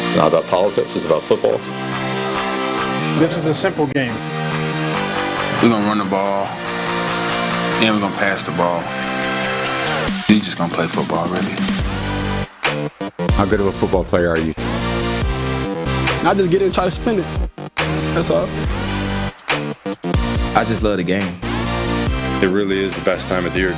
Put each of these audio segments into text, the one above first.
It's not about politics, it's about football. This is a simple game. We're going to run the ball, and we're going to pass the ball. We're just going to play football, really. How good of a football player are you? I just get it and try to spin it. That's all. I just love the game. It really is the best time of the year.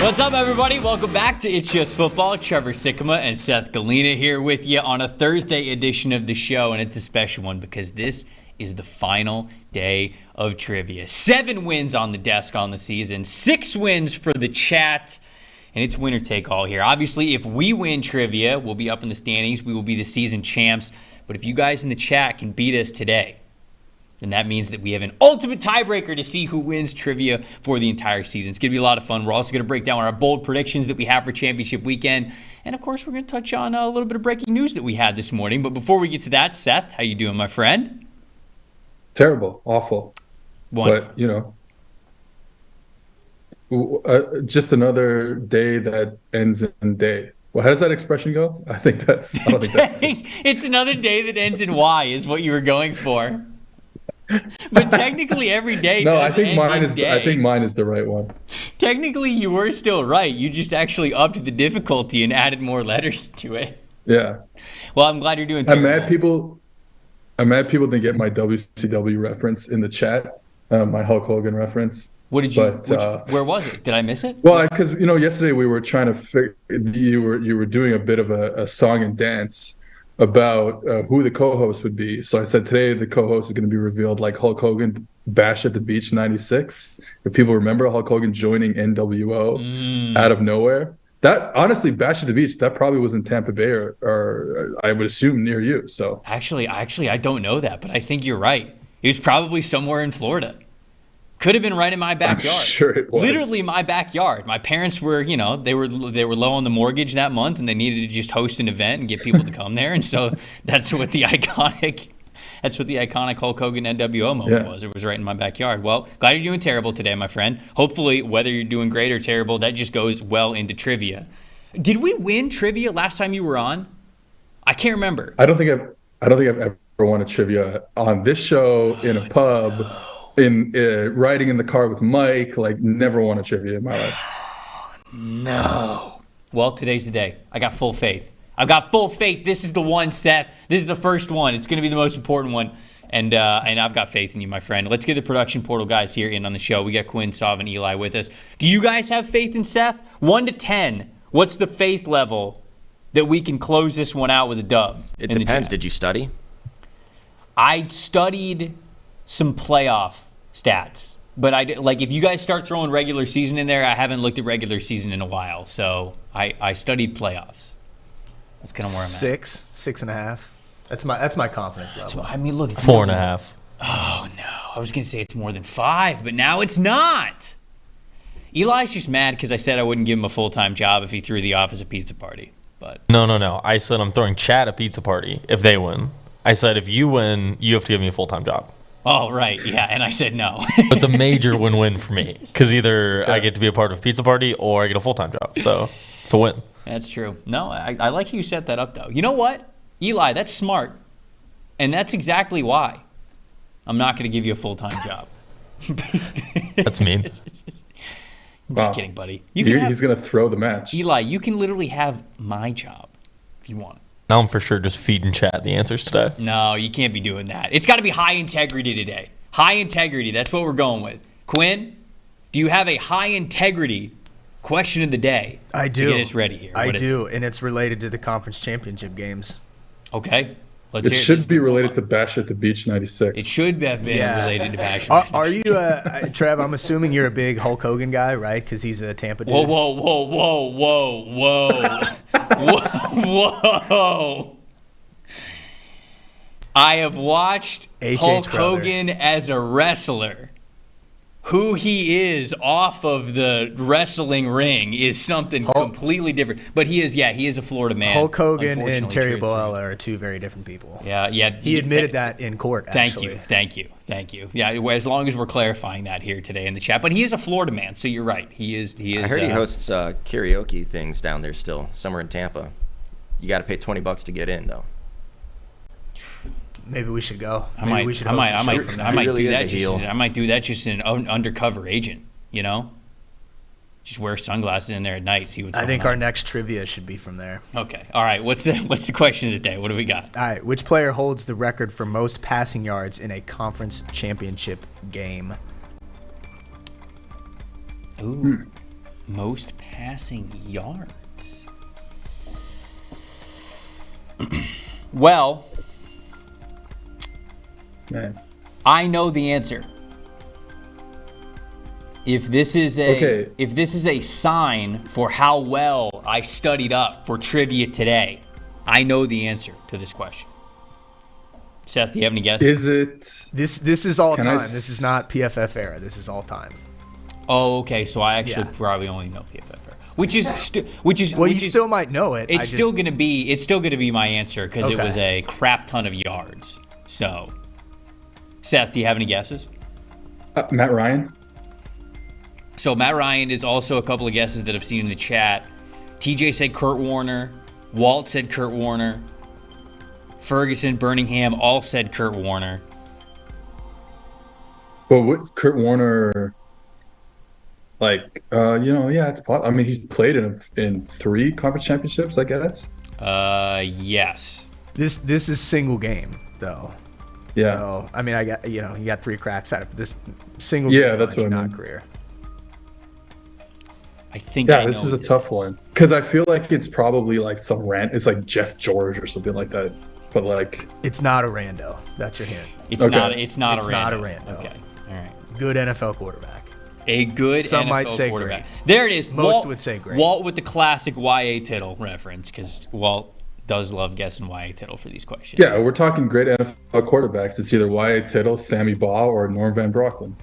What's up, everybody? Welcome back to It's Just Football. Trevor Sikkema and Seth Galina here with you on a Thursday edition of the show, and it's a special one because this is the final day of trivia. 7 wins on the desk on the season, 6 wins for the chat, and it's winner take all here. Obviously, if we win trivia, we'll be up in the standings. We will be the season champs. But if you guys in the chat can beat us today, then that means that we have an ultimate tiebreaker to see who wins trivia for the entire season. It's going to be a lot of fun. We're also going to break down our bold predictions that we have for championship weekend. And, of course, we're going to touch on a little bit of breaking news that we had this morning. But before we get to that, Seth, how you doing, my friend? Terrible. Awful. Wonderful. But, just another day that ends in day. Well, how does that expression go? I don't think that's it. It's another day that ends in Y is what you were going for. But technically every day I think mine is the right one. Technically you were still right. You just actually upped the difficulty and added more letters to it. Yeah. Well, I'm glad you're doing terrible. I'm mad people didn't get my WCW reference in the chat, my Hulk Hogan reference. What did you where was it? Did I miss it? Well, because yesterday we were trying to you were doing a bit of a song and dance about who the co-host would be. So I said today the co-host is going to be revealed like Hulk Hogan, Bash at the Beach '96. If people remember Hulk Hogan joining NWO out of nowhere. That honestly, Bash at the Beach, that probably was in Tampa Bay or I would assume near you. So actually, I don't know that, but I think you're right. It was probably somewhere in Florida. Could have been right in my backyard. I'm sure it was. Literally my backyard. My parents were, they were low on the mortgage that month, and they needed to just host an event and get people to come there. And so that's what the iconic Hulk Hogan NWO moment was. It was right in my backyard. Well, glad you're doing terrible today, my friend. Hopefully, whether you're doing great or terrible, that just goes well into trivia. Did we win trivia last time you were on? I can't remember. I don't think I've ever won a trivia on this show in a pub. No. In riding in the car with Mike, never won a trivia in my life. No. Well, today's the day. I got full faith. I've got full faith. This is the one, Seth. This is the first one. It's going to be the most important one. And I've got faith in you, my friend. Let's get the production portal guys here in on the show. We got Quinn, Sav, and Eli with us. Do you guys have faith in Seth? 1 to 10. What's the faith level that we can close this one out with a dub? It depends. Did you study? I studied some playoff stats, but if you guys start throwing regular season in there, I haven't looked at regular season in a while, so I studied playoffs. That's kind of where I'm at. 6.5. That's my confidence level. Look, it's 4.5. Oh no, I was gonna say it's more than 5, but now it's not. Eli's just mad because I said I wouldn't give him a full-time job if he threw the office a pizza party. But No. I said I'm throwing Chad a pizza party if they win. I said if you win, you have to give me a full-time job. Oh, right. Yeah, and I said no. It's a major win-win for me because either I get to be a part of a pizza party or I get a full-time job. So it's a win. That's true. No, I like how you set that up, though. You know what? Eli, that's smart. And that's exactly why I'm not going to give you a full-time job. That's mean. I'm just kidding, buddy. He's going to throw the match. Eli, you can literally have my job if you want. Now I'm for sure just feeding chat the answers today. No, you can't be doing that. It's got to be high integrity today. High integrity. That's what we're going with. Quinn, do you have a high integrity question of the day? I do. To get us ready here. I do, and it's related to the conference championship games. Okay. It should be related to Bash at the Beach '96. It should have been related to Bash. Are you, Trev? I'm assuming you're a big Hulk Hogan guy, right? Because he's a Tampa dude. Whoa. I have watched Hulk brother. Hogan as a wrestler. who he is off of the wrestling ring is something completely different. But he is a Florida man. Hulk Hogan and unfortunately, Terry Bollea are two very different people. Yeah. He admitted that in court, actually. Thank you. Yeah, as long as we're clarifying that here today in the chat. But he is a Florida man, so you're right. He is. I heard he hosts karaoke things down there still, somewhere in Tampa. You got to pay $20 to get in, though. Maybe we should go. I might do that. I might do that just in an undercover agent. Just wear sunglasses in there at night. See what's going on. I think our next trivia should be from there. Okay. All right. What's the question of the day? What do we got? All right. Which player holds the record for most passing yards in a conference championship game? Ooh. Most passing yards. Well. Man. I know the answer. If this is a sign for how well I studied up for trivia today, I know the answer to this question. Seth, do you have any guesses? Is it this is all time? This is not PFF era. This is all time. Oh, okay. So I actually probably only know PFF era, which is well, you still might know it. It's still gonna be my answer because it was a crap ton of yards. So. Seth, do you have any guesses? Matt Ryan. So Matt Ryan is also a couple of guesses that I've seen in the chat. TJ said Kurt Warner. Walt said Kurt Warner. Ferguson, Birmingham all said Kurt Warner. Well, what Kurt Warner, it's possible. I mean, he's played in 3 conference championships, I guess. Yes. This is single game though. Yeah. So, I mean, you got 3 cracks at it. This single game. Yeah, that's what I mean. Career. I think. Yeah, this is a tough one because I feel like it's probably like it's like Jeff George or something like that. But like, it's not a rando. That's your hint. It's not a rando. Okay. All right. Good NFL quarterback. A good Some NFL might say quarterback. great. There it is. Most would say great. Walt with the classic Y.A. Tittle reference because Walt does love guessing Y.A. Tittle for these questions. Yeah, we're talking great NFL quarterbacks. It's either Y.A. Tittle, Sammy Baugh, or Norm Van Brocklin.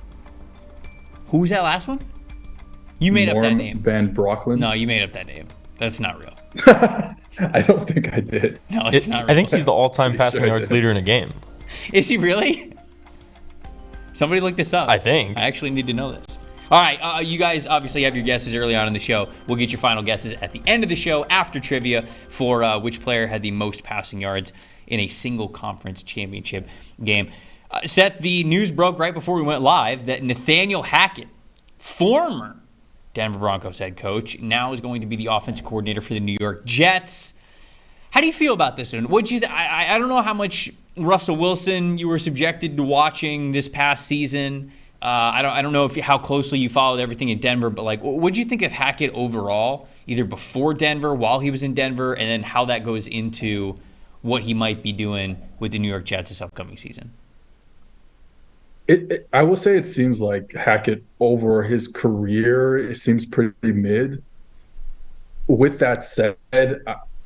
Who was that last one? You made up that name. Van Brocklin? No, you made up that name. That's not real. I don't think I did. No, it's not real. I think he's the all-time passing yards leader in a game. Is he really? Somebody look this up. I think. I actually need to know this. All right, you guys obviously have your guesses early on in the show. We'll get your final guesses at the end of the show after trivia for which player had the most passing yards in a single conference championship game. Seth, the news broke right before we went live that Nathaniel Hackett, former Denver Broncos head coach, now is going to be the offensive coordinator for the New York Jets. How do you feel about this one? I don't know how much Russell Wilson you were subjected to watching this past season. I don't know how closely you followed everything in Denver, but like, what did you think of Hackett overall, either before Denver, while he was in Denver, and then how that goes into what he might be doing with the New York Jets this upcoming season? I will say it seems like Hackett over his career, it seems pretty mid. With that said,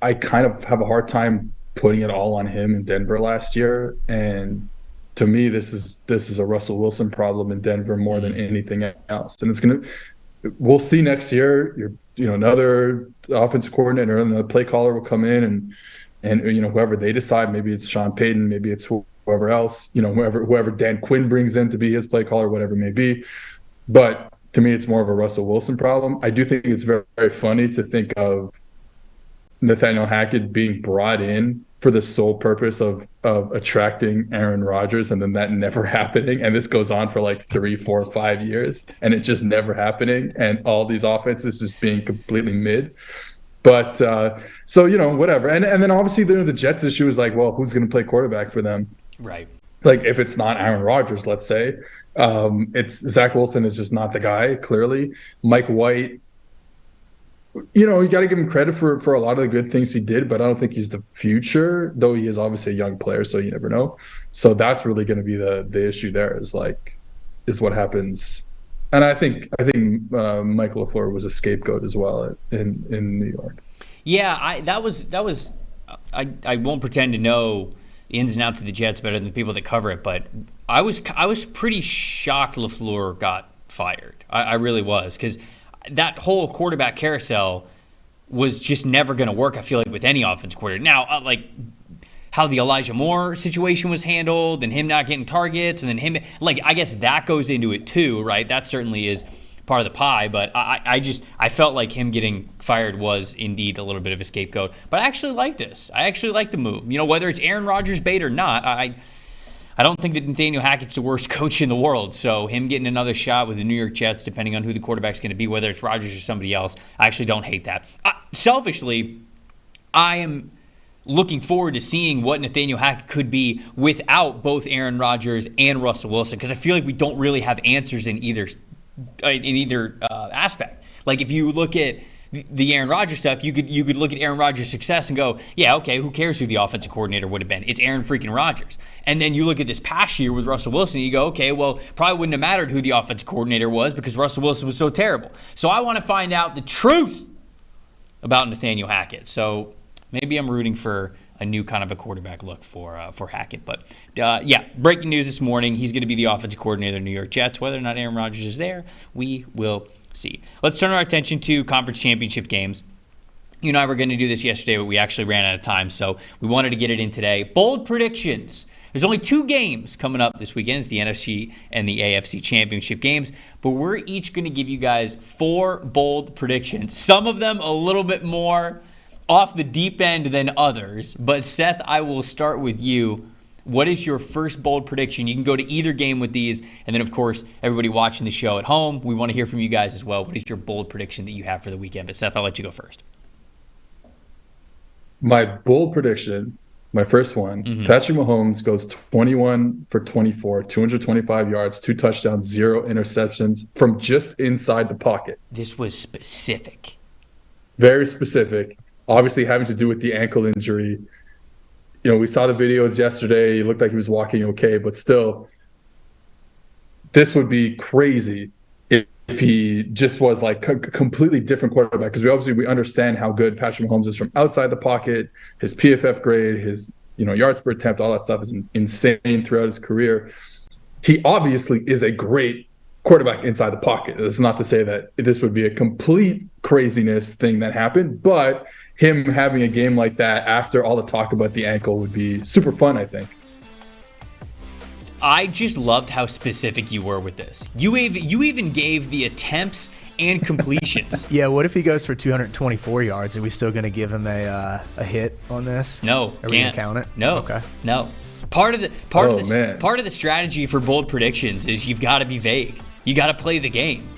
I kind of have a hard time putting it all on him in Denver last year, and to me, this is a Russell Wilson problem in Denver more than anything else. And we'll see next year. Another offensive coordinator, another play caller will come in, and whoever they decide, maybe it's Sean Payton, maybe it's whoever else, whoever Dan Quinn brings in to be his play caller, whatever it may be. But to me, it's more of a Russell Wilson problem. I do think it's very, very funny to think of Nathaniel Hackett being brought in for the sole purpose of attracting Aaron Rodgers, and then that never happening. And this goes on for like 3, 4, 5 years, and it just never happening. And all these offenses just being completely mid. But whatever. And then obviously the Jets issue is like, well, who's going to play quarterback for them? Right. Like if it's not Aaron Rodgers, let's say, it's Zach Wilson is just not the guy. Clearly, Mike White. You got to give him credit for a lot of the good things he did, but I don't think he's the future, though he is obviously a young player, so you never know. So that's really going to be the issue there is what happens. And I think Mike LaFleur was a scapegoat as well in New York. Yeah, I won't pretend to know the ins and outs of the Jets better than the people that cover it, but I was pretty shocked LaFleur got fired. I really was, because that whole quarterback carousel was just never going to work, I feel like, with any offense coordinator. Now, like how the Elijah Moore situation was handled and him not getting targets, and then him, like, I guess that goes into it too, right? That certainly is part of the pie, but I felt like him getting fired was indeed a little bit of a scapegoat. But I actually like this. I actually like the move. You know, whether it's Aaron Rodgers bait or not, I don't think that Nathaniel Hackett's the worst coach in the world. So him getting another shot with the New York Jets, depending on who the quarterback's going to be, whether it's Rodgers or somebody else, I actually don't hate that. Selfishly, I am looking forward to seeing what Nathaniel Hackett could be without both Aaron Rodgers and Russell Wilson, because I feel like we don't really have answers in either aspect. Like, if you look at the Aaron Rodgers stuff, you could look at Aaron Rodgers' success and go, yeah, okay, who cares who the offensive coordinator would have been? It's Aaron freaking Rodgers. And then you look at this past year with Russell Wilson, and you go, okay, well, probably wouldn't have mattered who the offensive coordinator was because Russell Wilson was so terrible. So I want to find out the truth about Nathaniel Hackett. So maybe I'm rooting for a new kind of a quarterback look for Hackett. But, yeah, breaking news this morning, he's going to be the offensive coordinator of the New York Jets. Whether or not Aaron Rodgers is there, we will see. Let's turn our attention to conference championship games. You and I were going to do this yesterday, but we actually ran out of time, so we wanted to get it in today. Bold predictions. There's only 2 games coming up this weekend. It's the NFC and the AFC championship games, but we're each going to give you guys 4 bold predictions. Some of them a little bit more off the deep end than others. But Seth, I will start with you. What is your first bold prediction? You can go to either game with these. And then, of course, everybody watching the show at home, we want to hear from you guys as well. What is your bold prediction that you have for the weekend? But Seth, I'll let you go first. My bold prediction, my first one, Patrick Mahomes goes 21 for 24, 225 yards, 2 touchdowns, 0 interceptions from just inside the pocket. This was specific. Very specific. Obviously having to do with the ankle injury. You know, we saw the videos yesterday. It looked like he was walking okay, but still, this would be crazy if he just was like a completely different quarterback. Because we understand how good Patrick Mahomes is from outside the pocket. His PFF grade, his yards per attempt, all that stuff is insane throughout his career. He obviously is a great quarterback inside the pocket. That's not to say that this would be a complete craziness thing that happened, but him having a game like that after all the talk about the ankle would be super fun, I think. I just loved how specific you were with this. You even gave the attempts and completions. Yeah, what if he goes for 224 yards? Are we still going to give him a hit on this? No, are we going to count it? No. Okay. No. Part of the strategy for bold predictions is you've got to be vague. You got to play the game.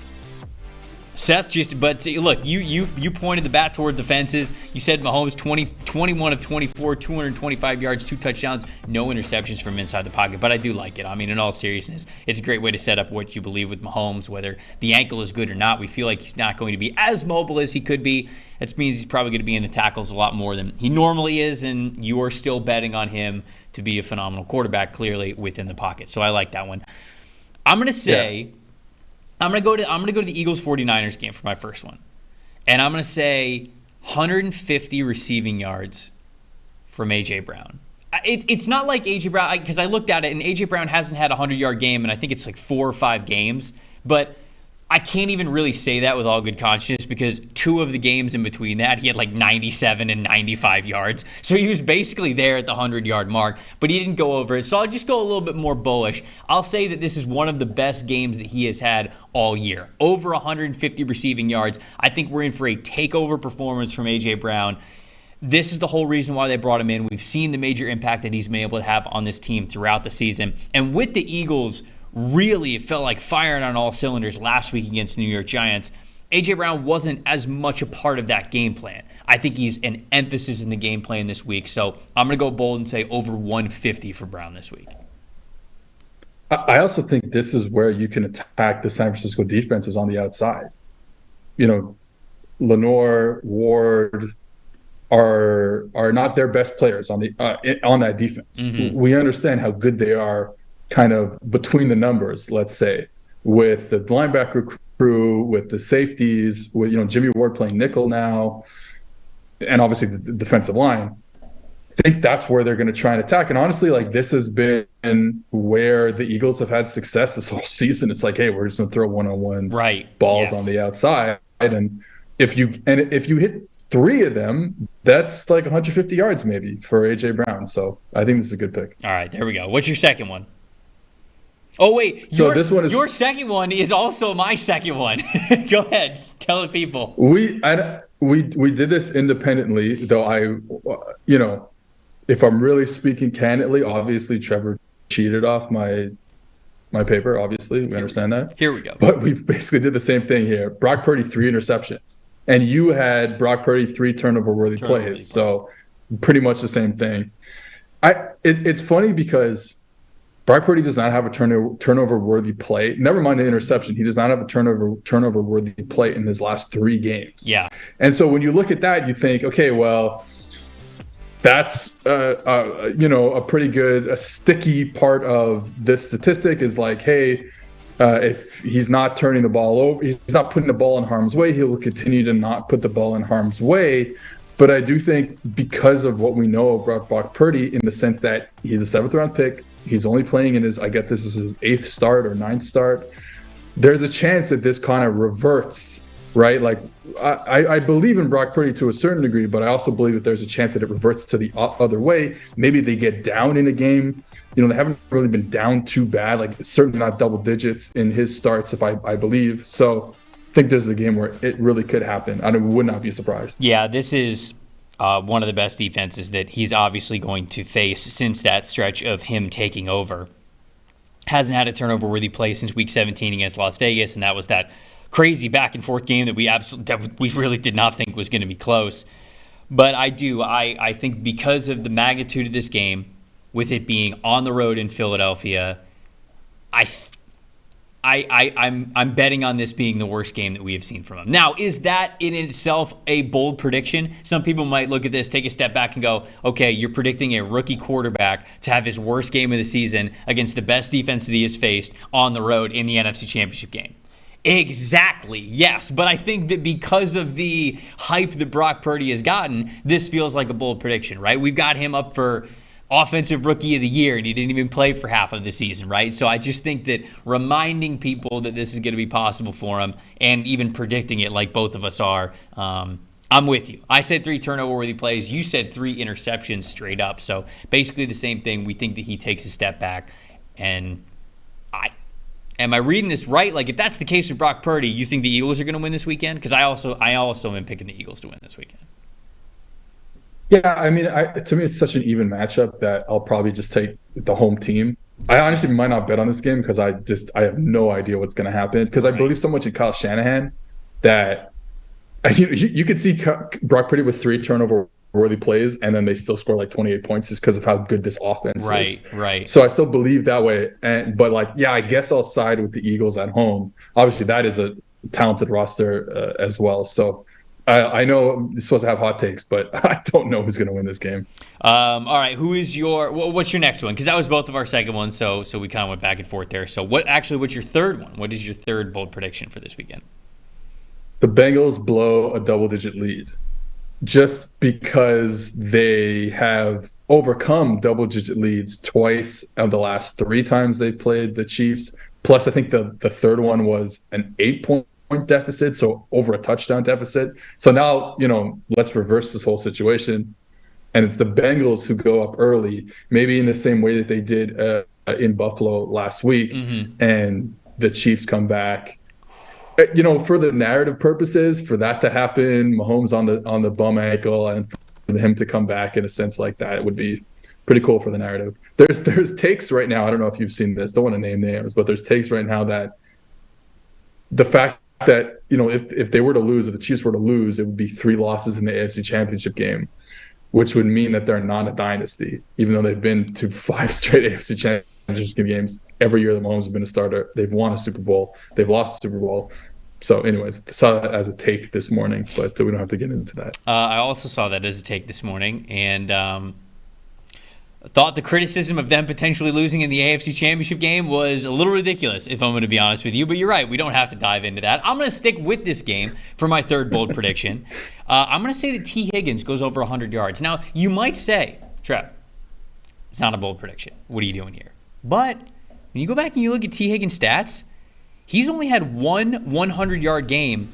Seth but look, you pointed the bat toward the fences. You said Mahomes 21 of 24, 225 yards, 2 touchdowns, no interceptions from inside the pocket. But I do like it. I mean, in all seriousness, it's a great way to set up what you believe with Mahomes, whether the ankle is good or not. We feel like he's not going to be as mobile as he could be. That means he's probably going to be in the tackles a lot more than he normally is, and you are still betting on him to be a phenomenal quarterback, clearly within the pocket. So I like that one. I'm going to say... Yeah. I'm gonna go to the Eagles 49ers game for my first one. And I'm gonna say 150 receiving yards from AJ Brown. It's not like AJ Brown, because I looked at it and AJ Brown hasn't had a 100-yard game and I think it's like 4 or 5 games, but I can't even really say that with all good conscience because 2 of the games in between that, he had like 97 and 95 yards. So he was basically there at the 100-yard mark, but he didn't go over it. So I'll just go a little bit more bullish. I'll say that this is one of the best games that he has had all year. Over 150 receiving yards. I think we're in for a takeover performance from A.J. Brown. This is the whole reason why they brought him in. We've seen the major impact that he's been able to have on this team throughout the season. And with the Eagles, really, it felt like firing on all cylinders last week against the New York Giants. A.J. Brown wasn't as much a part of that game plan. I think he's an emphasis in the game plan this week. So I'm going to go bold and say over 150 for Brown this week. I also think this is where you can attack the San Francisco defenses on the outside. You know, Lenore, Ward are not their best players on that defense. Mm-hmm. We understand how good they are kind of between the numbers, let's say, with the linebacker crew, with the safeties, with Jimmy Ward playing nickel now, and obviously the defensive line. think that's where they're going to try and attack. And honestly, like, this has been where the Eagles have had success this whole season. It's like, hey, we're just going to throw one-on-one balls on the outside. And if you hit 3 of them, that's like 150 yards maybe for A.J. Brown. So I think this is a good pick. All right, there we go. What's your second one? Oh, wait. Your second one is also my second one. Go ahead. Tell the people. We did this independently, though. If I'm really speaking candidly, obviously Trevor cheated off my paper. Obviously, we understand that. Here we go. But we basically did the same thing here. Brock Purdy 3 interceptions, and you had Brock Purdy 3 turnover-worthy plays. So pretty much the same thing. It's funny because Brock Purdy does not have a turnover-worthy play. Never mind the interception. He does not have a turnover-worthy play in his last 3 games. Yeah. And so when you look at that, you think, okay, well, that's a pretty good, a sticky part of this statistic is like, hey, if he's not turning the ball over, he's not putting the ball in harm's way, he will continue to not put the ball in harm's way. But I do think because of what we know about Brock Purdy, in the sense that he's a 7th-round pick, he's only playing in I get this is his 8th start or 9th start, there's a chance that this kind of reverts, right? Like, I believe in Brock Purdy to a certain degree, but I also believe that there's a chance that it reverts to the other way. Maybe they get down in a game. They haven't really been down too bad, like certainly not double digits in his starts, if I believe. So I think this is a game where it really could happen. I would not be surprised. Yeah, this is one of the best defenses that he's obviously going to face since that stretch of him taking over. Hasn't had a turnover-worthy play since Week 17 against Las Vegas, and that was that crazy back-and-forth game that we really did not think was going to be close. But I think because of the magnitude of this game, with it being on the road in Philadelphia, I'm betting on this being the worst game that we have seen from him. Now, is that in itself a bold prediction? Some people might look at this, take a step back and go, okay, you're predicting a rookie quarterback to have his worst game of the season against the best defense that he has faced on the road in the NFC Championship game. Exactly, yes. But I think that because of the hype that Brock Purdy has gotten, this feels like a bold prediction, right? We've got him up for Offensive Rookie of the Year, and he didn't even play for half of the season, right? So I just think that reminding people that this is going to be possible for him and even predicting it like both of us are, I'm with you. I said 3 turnover-worthy plays. You said 3 interceptions straight up. So basically the same thing. We think that he takes a step back. And am I reading this right? Like, if that's the case with Brock Purdy, you think the Eagles are going to win this weekend? Because I also am picking the Eagles to win this weekend. Yeah, I mean, to me, it's such an even matchup that I'll probably just take the home team. I honestly might not bet on this game because I have no idea what's going to happen. Because I believe so much in Kyle Shanahan that you could see Brock Purdy with 3 turnover-worthy plays, and then they still score like 28 points just because of how good this offense is. Right. So I still believe that way. But I guess I'll side with the Eagles at home. Obviously, that is a talented roster as well. So I know you're supposed to have hot takes, but I don't know who's going to win this game. All right, what's your next one? Because that was both of our second ones, so we kind of went back and forth there. So what's your third one? What is your third bold prediction for this weekend? The Bengals blow a double-digit lead just because they have overcome double-digit leads twice of the last 3 times they played the Chiefs. Plus, I think the third one was an 8-point deficit, so over a touchdown deficit. So now, let's reverse this whole situation. And it's the Bengals who go up early, maybe in the same way that they did in Buffalo last week. Mm-hmm. And the Chiefs come back. For the narrative purposes, for that to happen, Mahomes on the bum ankle, and for him to come back in a sense like that, it would be pretty cool for the narrative. There's takes right now. I don't know if you've seen this. Don't want to name names, but there's takes right now that the fact that if they were to lose, if the Chiefs were to lose, it would be 3 losses in the AFC Championship game, which would mean that they're not a dynasty, even though they've been to 5 straight AFC Championship games. Every year that Mahomes has been a starter, they've won a Super Bowl, they've lost a Super Bowl. So anyways, saw that as a take this morning, but we don't have to get into that. I also saw that as a take this morning, and thought the criticism of them potentially losing in the AFC Championship game was a little ridiculous, if I'm going to be honest with you. But you're right. We don't have to dive into that. I'm going to stick with this game for my third bold prediction. I'm going to say that T. Higgins goes over 100 yards. Now, you might say, Trev, it's not a bold prediction. What are you doing here? But when you go back and you look at T. Higgins' stats, he's only had one 100-yard game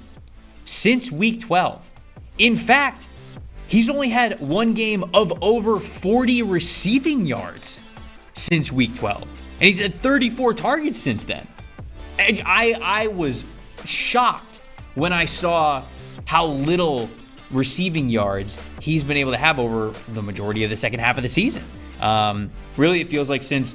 since week 12. In fact, he's only had one game of over 40 receiving yards since week 12. And he's had 34 targets since then. And I was shocked when I saw how little receiving yards he's been able to have over the majority of the second half of the season. Really, it feels like since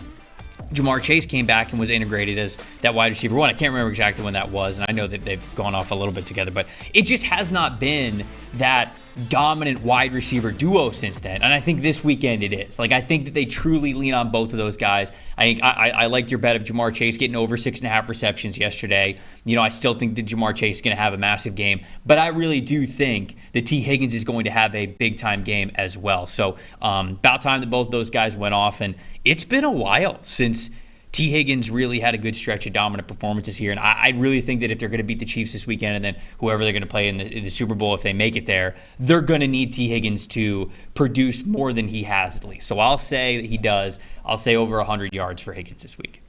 Jamar Chase came back and was integrated as that wide receiver one. I can't remember exactly when that was, and I know that they've gone off a little bit together, but it just has not been that dominant wide receiver duo since then. And I think this weekend it is. Like, I think that they truly lean on both of those guys. I think I liked your bet of Jamar Chase getting over 6.5 receptions yesterday. You know, I still think that Jamar Chase is going to have a massive game, but I really do think that T. Higgins is going to have a big time game as well. So about time that both those guys went off, and it's been a while since T. Higgins really had a good stretch of dominant performances here, and I really think that if they're going to beat the Chiefs this weekend and then whoever they're going to play in the Super Bowl, if they make it there, they're going to need T. Higgins to produce more than he has at least. So I'll say that he does. I'll say over 100 yards for Higgins this week.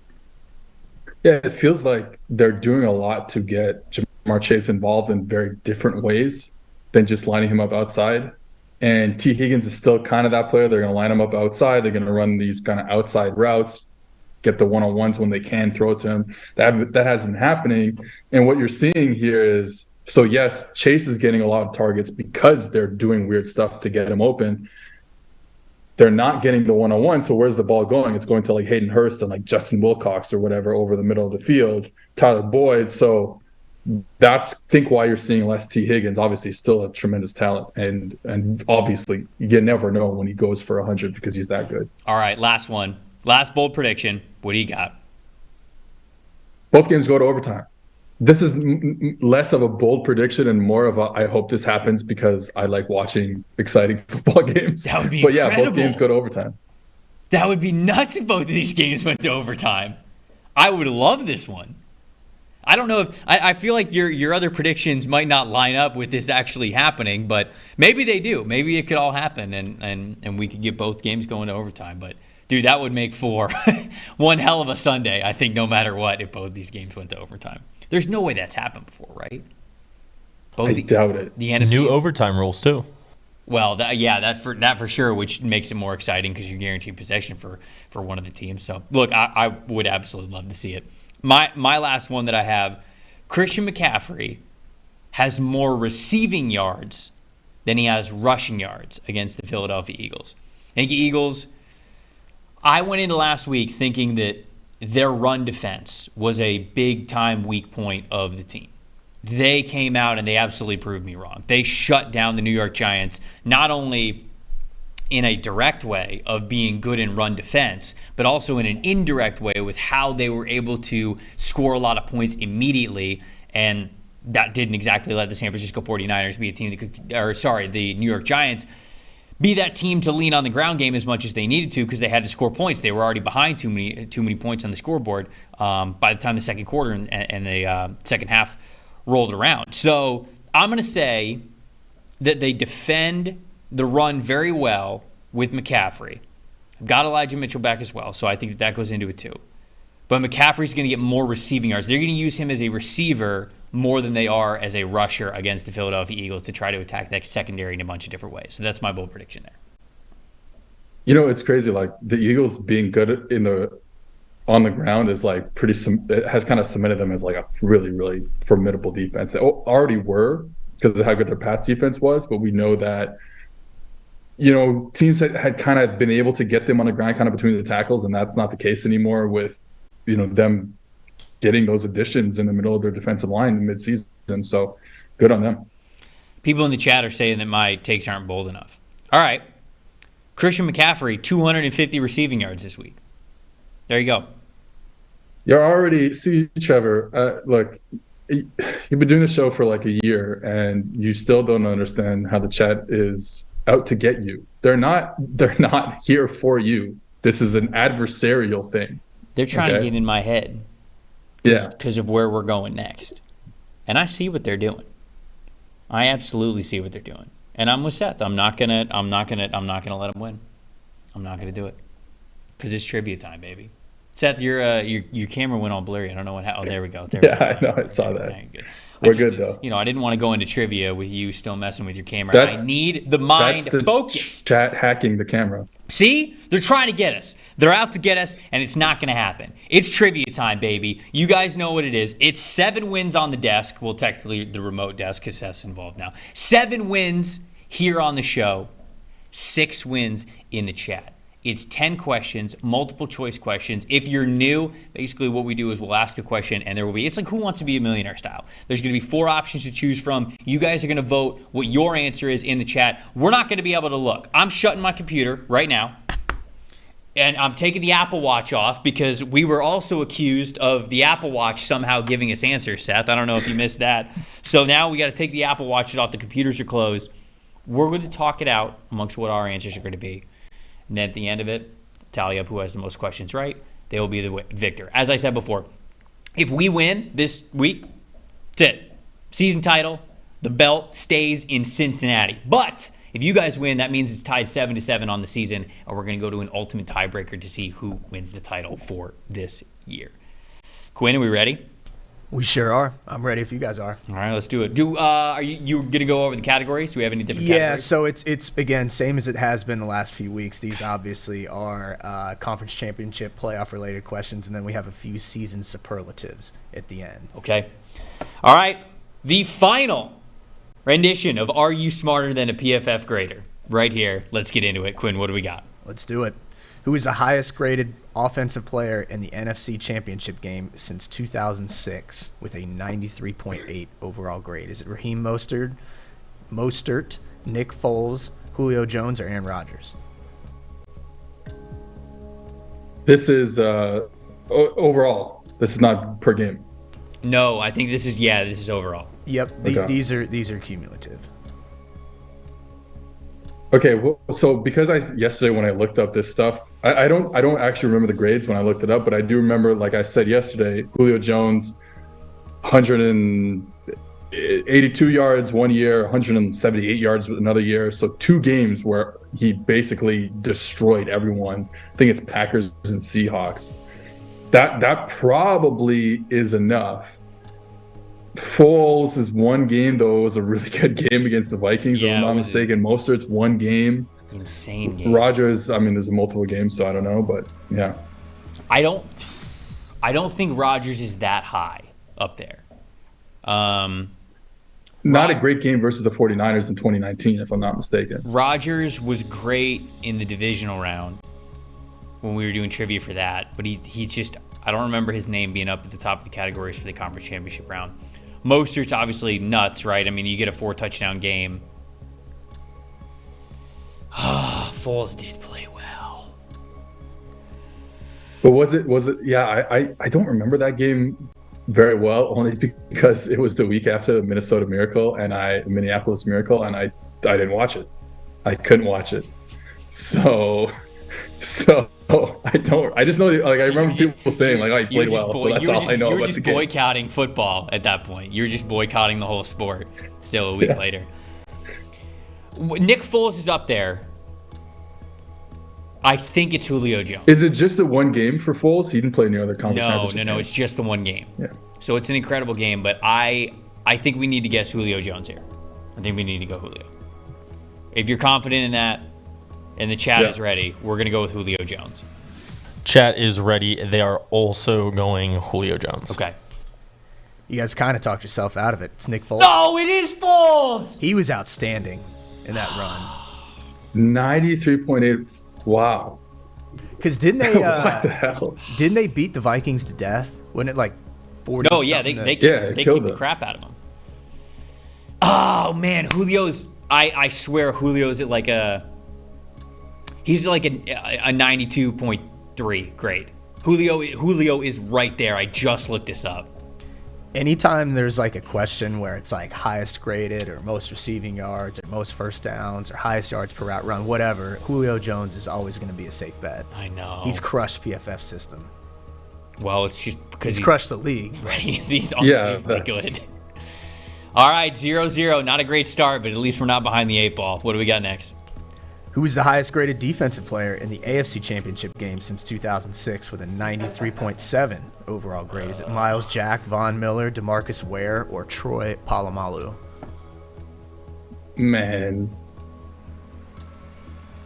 Yeah, it feels like they're doing a lot to get Jamar Chase involved in very different ways than just lining him up outside. And T. Higgins is still kind of that player. They're going to line him up outside. They're going to run these kind of outside routes, get the one-on-ones when they can throw it to him. That has been happening. And what you're seeing here is, so yes, Chase is getting a lot of targets because they're doing weird stuff to get him open. They're not getting the one-on-one, so where's the ball going? It's going to like Hayden Hurst and like Justin Wilcox or whatever over the middle of the field, Tyler Boyd. So that's, I think, why you're seeing less T. Higgins. Obviously, he's still a tremendous talent, and obviously you never know when he goes for 100 because he's that good. All right, last one. Last bold prediction. What do you got? Both games go to overtime. This is less of a bold prediction and more of a I hope this happens because I like watching exciting football games. That would be But incredible. Yeah, both games go to overtime. That would be nuts if both of these games went to overtime. I would love this one. I don't know if I feel like your other predictions might not line up with this actually happening, but maybe they do. Maybe it could all happen and we could get both games going to overtime. But dude, that would make for one hell of a Sunday, I think, no matter what, if both these games went to overtime. There's no way that's happened before, right? I doubt it. The NFC, New overtime rules too. Well, that for sure, which makes it more exciting because you're guaranteed possession for one of the teams. So, look, I would absolutely love to see it. My last one that I have, Christian McCaffrey has more receiving yards than he has rushing yards against the Philadelphia Eagles. I think the Eagles, I went into last week thinking that their run defense was a big-time weak point of the team. They came out and they absolutely proved me wrong. They shut down the New York Giants, not only in a direct way of being good in run defense, but also in an indirect way with how they were able to score a lot of points immediately. And that didn't exactly let the San Francisco 49ers be a team that could, the New York Giants be that team to lean on the ground game as much as they needed to because they had to score points. They were already behind too many points on the scoreboard by the time the second quarter and the second half rolled around. So I'm going to say that they defend the run very well with McCaffrey. I've got Elijah Mitchell back as well, so I think that goes into it too. But McCaffrey's going to get more receiving yards. They're going to use him as a receiver more than they are as a rusher against the Philadelphia Eagles to try to attack that secondary in a bunch of different ways. So that's my bold prediction there. You know, it's crazy. Like the Eagles being good on the ground is like it has kind of cemented them as like a really, really formidable defense. They already were because of how good their pass defense was, but we know that, you know, teams that had kind of been able to get them on the ground kind of between the tackles, and that's not the case anymore with, you know, them getting those additions in the middle of their defensive line in midseason. So good on them. People in the chat are saying that my takes aren't bold enough. All right. Christian McCaffrey, 250 receiving yards this week. There you go. You're already, see, Trevor, look, you've been doing the show for like a year and you still don't understand how the chat is out to get you. They're not here for you. This is an adversarial thing. They're trying to get in my head. Yeah. Because of where we're going next. And I see what they're doing. I absolutely see what they're doing. And I'm with Seth. I'm not gonna let them win. I'm not going to do it because it's trivia time, baby. Seth, your camera went all blurry. I don't know what happened. Oh, there we go. I know. I saw that. Right, good. We're good, though. I didn't want to go into trivia with you still messing with your camera. I need the mind focused. Chat hacking the camera. See? They're trying to get us. They're out to get us, and it's not going to happen. It's trivia time, baby. You guys know what it is. It's 7 wins on the desk. Well, technically the remote desk because Seth's involved now. 7 wins here on the show. 6 wins in the chat. It's 10 questions, multiple choice questions. If you're new, basically what we do is we'll ask a question and there will be, it's like Who Wants to Be a Millionaire style. There's going to be 4 options to choose from. You guys are going to vote what your answer is in the chat. We're not going to be able to look. I'm shutting my computer right now and I'm taking the Apple Watch off because we were also accused of the Apple Watch somehow giving us answers, Seth. I don't know if you missed that. So now we got to take the Apple Watches off. The computers are closed. We're going to talk it out amongst what our answers are going to be. And then at the end of it, tally up who has the most questions right. They will be the victor. As I said before, if we win this week, that's it. Season title, the belt stays in Cincinnati. But if you guys win, that means it's tied 7-7 on the season, and we're going to go to an ultimate tiebreaker to see who wins the title for this year. Quinn, are we ready? We sure are. I'm ready if you guys are. All right, let's do it. Are you going to go over the categories? Do we have any different categories? Yeah, so it's again, same as it has been the last few weeks. These obviously are conference championship playoff-related questions, and then we have a few season superlatives at the end. Okay. All right. The final rendition of Are You Smarter Than a PFF Grader? Right here. Let's get into it. Quinn, what do we got? Let's do it. Who is the highest graded offensive player in the NFC Championship game since 2006 with a 93.8 overall grade? Is it Raheem Mostert, Nick Foles, Julio Jones, or Aaron Rodgers? This is overall. This is not per game. No, I think this is overall. Yep, Okay. These are cumulative. Okay, well, so because yesterday when I looked up this stuff, I don't actually remember the grades when I looked it up, but I do remember, like I said yesterday, Julio Jones, 182 yards one year, 178 yards another year. So 2 games where he basically destroyed everyone. I think it's Packers and Seahawks. That probably is enough. Foles is 1 game, though it was a really good game against the Vikings, if I'm not mistaken. Mostert's 1 game. Insane game. Rodgers, I mean, there's multiple games, so I don't know, but yeah. I don't think Rodgers is that high up there. Not a great game versus the 49ers in 2019, if I'm not mistaken. Rodgers was great in the divisional round when we were doing trivia for that, but he just, I don't remember his name being up at the top of the categories for the conference championship round. Mostert's obviously nuts, right? I mean, you get a 4-touchdown game. Foles did play well. But was it? Yeah, I don't remember that game very well, only because it was the week after the Minnesota Miracle and Minneapolis Miracle, and I didn't watch it. I couldn't watch it. So I just know, like, I remember people saying, like, oh, he played well, so that's all I know about the game. You were just boycotting football at that point. You were just boycotting the whole sport still a week later. Nick Foles is up there. I think it's Julio Jones. Is it just the 1 game for Foles? He didn't play any other conference championship No, game. it's just the 1 game. Yeah. So it's an incredible game, but I think we need to guess Julio Jones here. I think we need to go Julio. If you're confident in that, and the chat is ready, we're going to go with Julio Jones. Chat is ready. They are also going Julio Jones. Okay. You guys kind of talked yourself out of it. It's Nick Foles. No, it is Foles! He was outstanding in that run. 93.8. Wow. Because didn't they? What the hell? Didn't they beat the Vikings to death? Wasn't it like 40? No, yeah, they kicked the crap out of him. Oh man, Julio's. I swear, Julio's at like a. He's like a 92.3 grade. Julio is right there. I just looked this up. Anytime there's like a question where it's like highest graded or most receiving yards or most first downs or highest yards per route run, whatever, Julio Jones is always going to be a safe bet. I know. He's crushed PFF system. Well, it's just because he's crushed the league. Right? He's unbelievably good. All right, 0-0. Not a great start, but at least we're not behind the 8 ball. What do we got next? Who was the highest graded defensive player in the AFC Championship game since 2006 with a 93.7 overall grade? Is it Miles Jack, Von Miller, DeMarcus Ware, or Troy Polamalu? Man.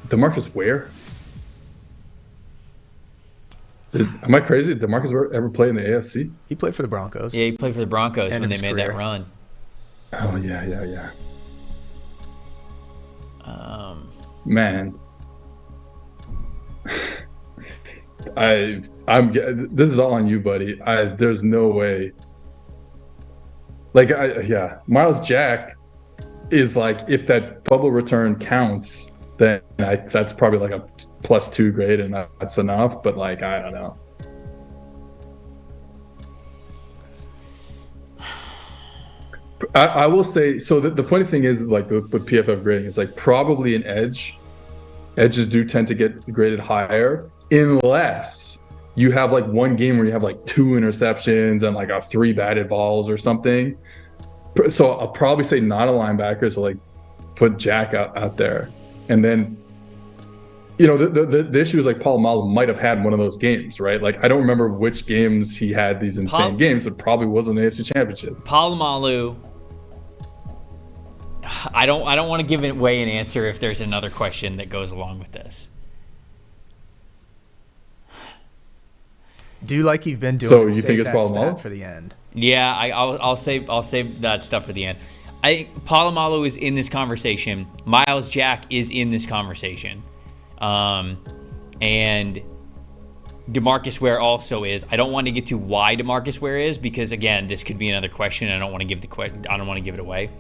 DeMarcus Ware? Am I crazy? Did DeMarcus Ware ever play in the AFC? He played for the Broncos. Yeah, he played for the Broncos End when of they his made that career. Oh, run. yeah. Man. This is all on you, buddy. There's no way. Miles Jack is like, if that bubble return counts, then that's probably like a +2 grade, and that's enough. But like, I don't know. I will say, so the funny thing is, like with PFF grading, it's like probably an edge. Edges do tend to get graded higher unless you have like one game where you have like 2 interceptions and like 3 batted balls or something. So I'll probably say not a linebacker, so like put Jack out there. And then, you know, the issue is like Polamalu might have had one of those games, right? Like I don't remember which games he had these insane games, but probably wasn't an AFC Championship. Polamalu, I don't want to give away an answer if there's another question that goes along with this. Do like you've been doing. So you think it's that Polamalu stat for the end? Yeah, I'll save that stuff for the end. I think Polamalu is in this conversation. Miles Jack is in this conversation, and DeMarcus Ware also is. I don't want to get to why DeMarcus Ware is, because again, this could be another question. I don't want to give it away.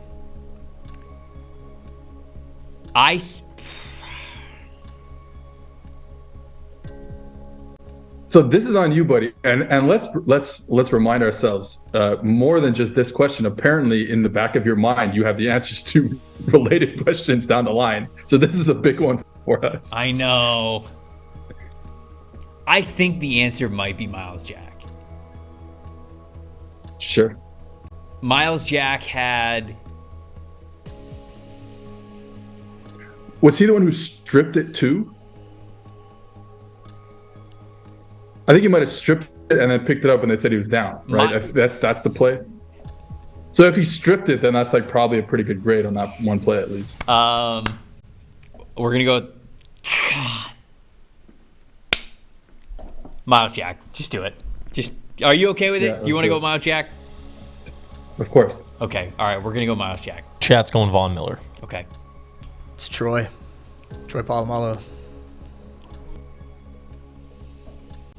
So this is on you, buddy, and let's remind ourselves, more than just this question. Apparently, in the back of your mind, you have the answers to related questions down the line. So this is a big one for us. I know. I think the answer might be Miles Jack. Sure. Miles Jack had. Was he the one who stripped it too? I think he might have stripped it and then picked it up and they said he was down, right? That's the play. So if he stripped it, then that's like probably a pretty good grade on that one play at least. We're gonna go. God. Miles Jack, just do it. Are you okay with it? Yeah, do you want to go Miles Jack? Of course. Okay. All right. We're gonna go Miles Jack. Chat's going Von Miller. Okay. It's Troy Polamalu.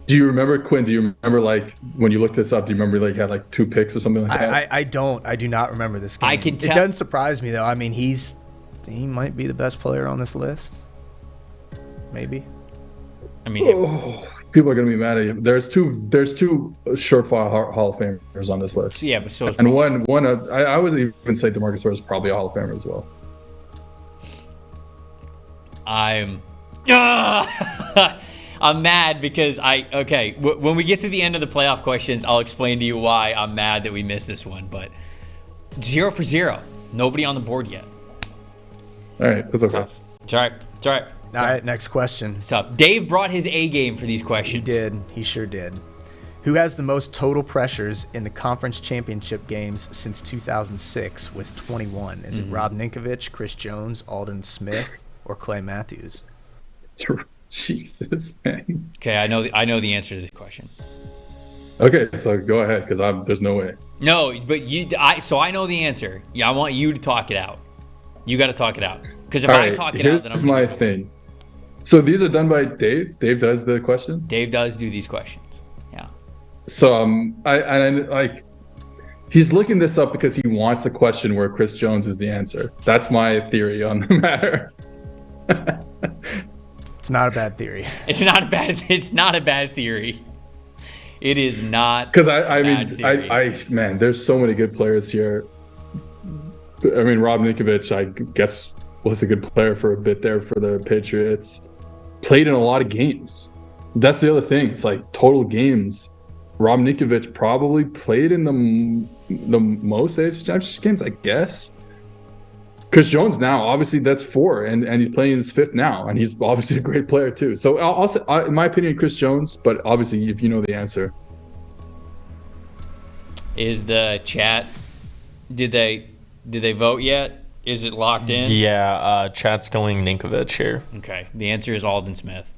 Do you remember, Quinn? Do you remember, like, when you looked this up, do you remember, like, he had, like, 2 picks or something like that? I don't. I do not remember this game. I can tell. It doesn't surprise me, though. I mean, he might be the best player on this list. Maybe. I mean, people are going to be mad at you. There's two surefire Hall of Famers on this list. Yeah, but so is and I would even say DeMarcus Ware is probably a Hall of Famer as well. I'm mad because when we get to the end of the playoff questions, I'll explain to you why I'm mad that we missed this one. But 0 for 0, nobody on the board yet. All right, that's okay. It's all right. All right, next question. What's up? Dave brought his A game for these questions. He did. He sure did. Who has the most total pressures in the conference championship games since 2006 with 21? Is it Rob Ninkovich, Chris Jones, Alden Smith, or Clay Matthews? Jesus, man. Okay, I know the answer to this question. Okay, so go ahead, because there's no way. No, but I know the answer. Yeah, I want you to talk it out. You got to talk it out, because if I talk it out, then here's my thing. So these are done by Dave. Dave does the questions. Dave does do these questions. Yeah. So he's looking this up because he wants a question where Chris Jones is the answer. That's my theory on the matter. It's not a bad theory. It's not a bad theory. It is not. Because I mean, there's so many good players here. I mean, Rob Ninkovich, I guess, was a good player for a bit there for the Patriots. Played in a lot of games. That's the other thing. It's like total games. Rob Ninkovich probably played in the most AFC Championship games, I guess. Chris Jones now, obviously that's 4, and he's playing his 5th now, and he's obviously a great player too. So I'll say, in my opinion, Chris Jones, but obviously if you know the answer. Is the chat, did they vote yet? Is it locked in? Yeah, chat's going Ninkovich here. Okay, the answer is Aldon Smith.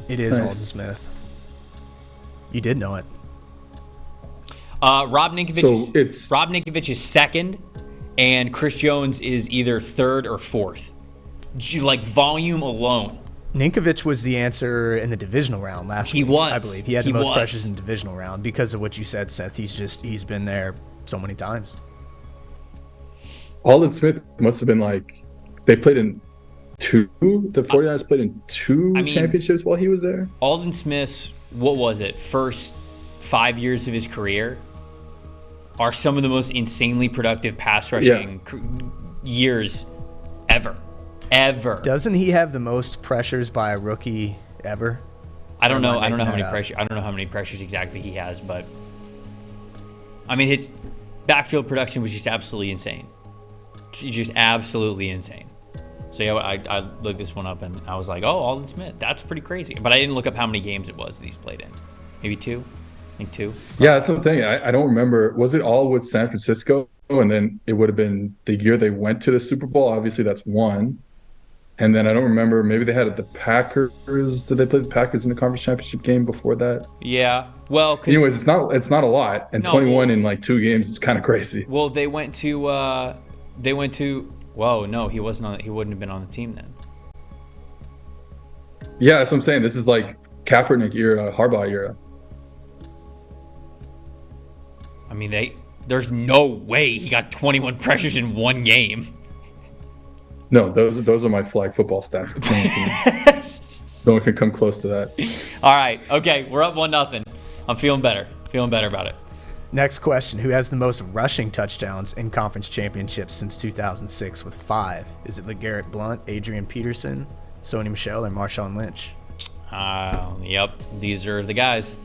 It is Nice. Aldon Smith. You did know it. Rob Ninkovich So Rob Ninkovich is 2nd, and Chris Jones is either 3rd or 4th. Like volume alone. Ninkovich was the answer in the divisional round last week. He was. I believe he had the most pressures in the divisional round because of what you said, Seth. He's been there so many times. Aldon Smith must have been like, they played in 2. The 49ers played in 2 championships while he was there. Aldon Smith's, what was it, first 5 years of his career are some of the most insanely productive pass rushing years ever. Doesn't he have the most pressures by a rookie ever? I don't know how many pressures exactly he has, but I mean his backfield production was just absolutely insane. Just absolutely insane. So yeah, I looked this one up and I was like, oh, Aldon Smith, that's pretty crazy. But I didn't look up how many games it was that he's played in. Maybe 2? I think 2. Yeah, that's the thing. I don't remember. Was it all with San Francisco? And then it would have been the year they went to the Super Bowl. Obviously, that's 1. And then I don't remember. Maybe they had the Packers. Did they play the Packers in the conference championship game before that? Yeah. Well, anyways, it's not a lot. And 21 in like 2 games is kind of crazy. Well, they went to. Whoa, no, he wasn't on. He wouldn't have been on the team then. Yeah, that's what I'm saying. This is like Kaepernick era, Harbaugh era. I mean, there's no way he got 21 pressures in 1 game. No, those are my flag football stats. No one can come close to that. All right, okay, we're up 1-0. I'm feeling better. Feeling better about it. Next question: who has the most rushing touchdowns in conference championships since 2006 with 5? Is it LeGarrette Blount, Adrian Peterson, Sony Michel, or Marshawn Lynch? Yep, these are the guys.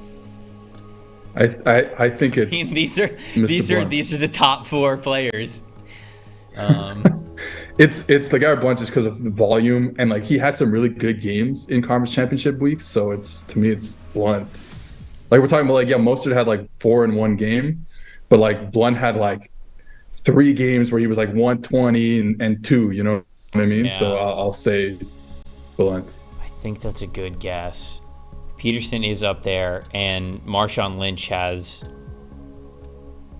I think it's. I mean, these are the top 4 players. It's LeGarrette Blount just because of the volume, and like he had some really good games in conference championship weeks. So it's Blount. Like we're talking about, like Mostert had like 4 in 1 game, but like Blount had like 3 games where he was like 120 and 2. You know what I mean? Yeah. So I'll say Blount. I think that's a good guess. Peterson is up there, and Marshawn Lynch has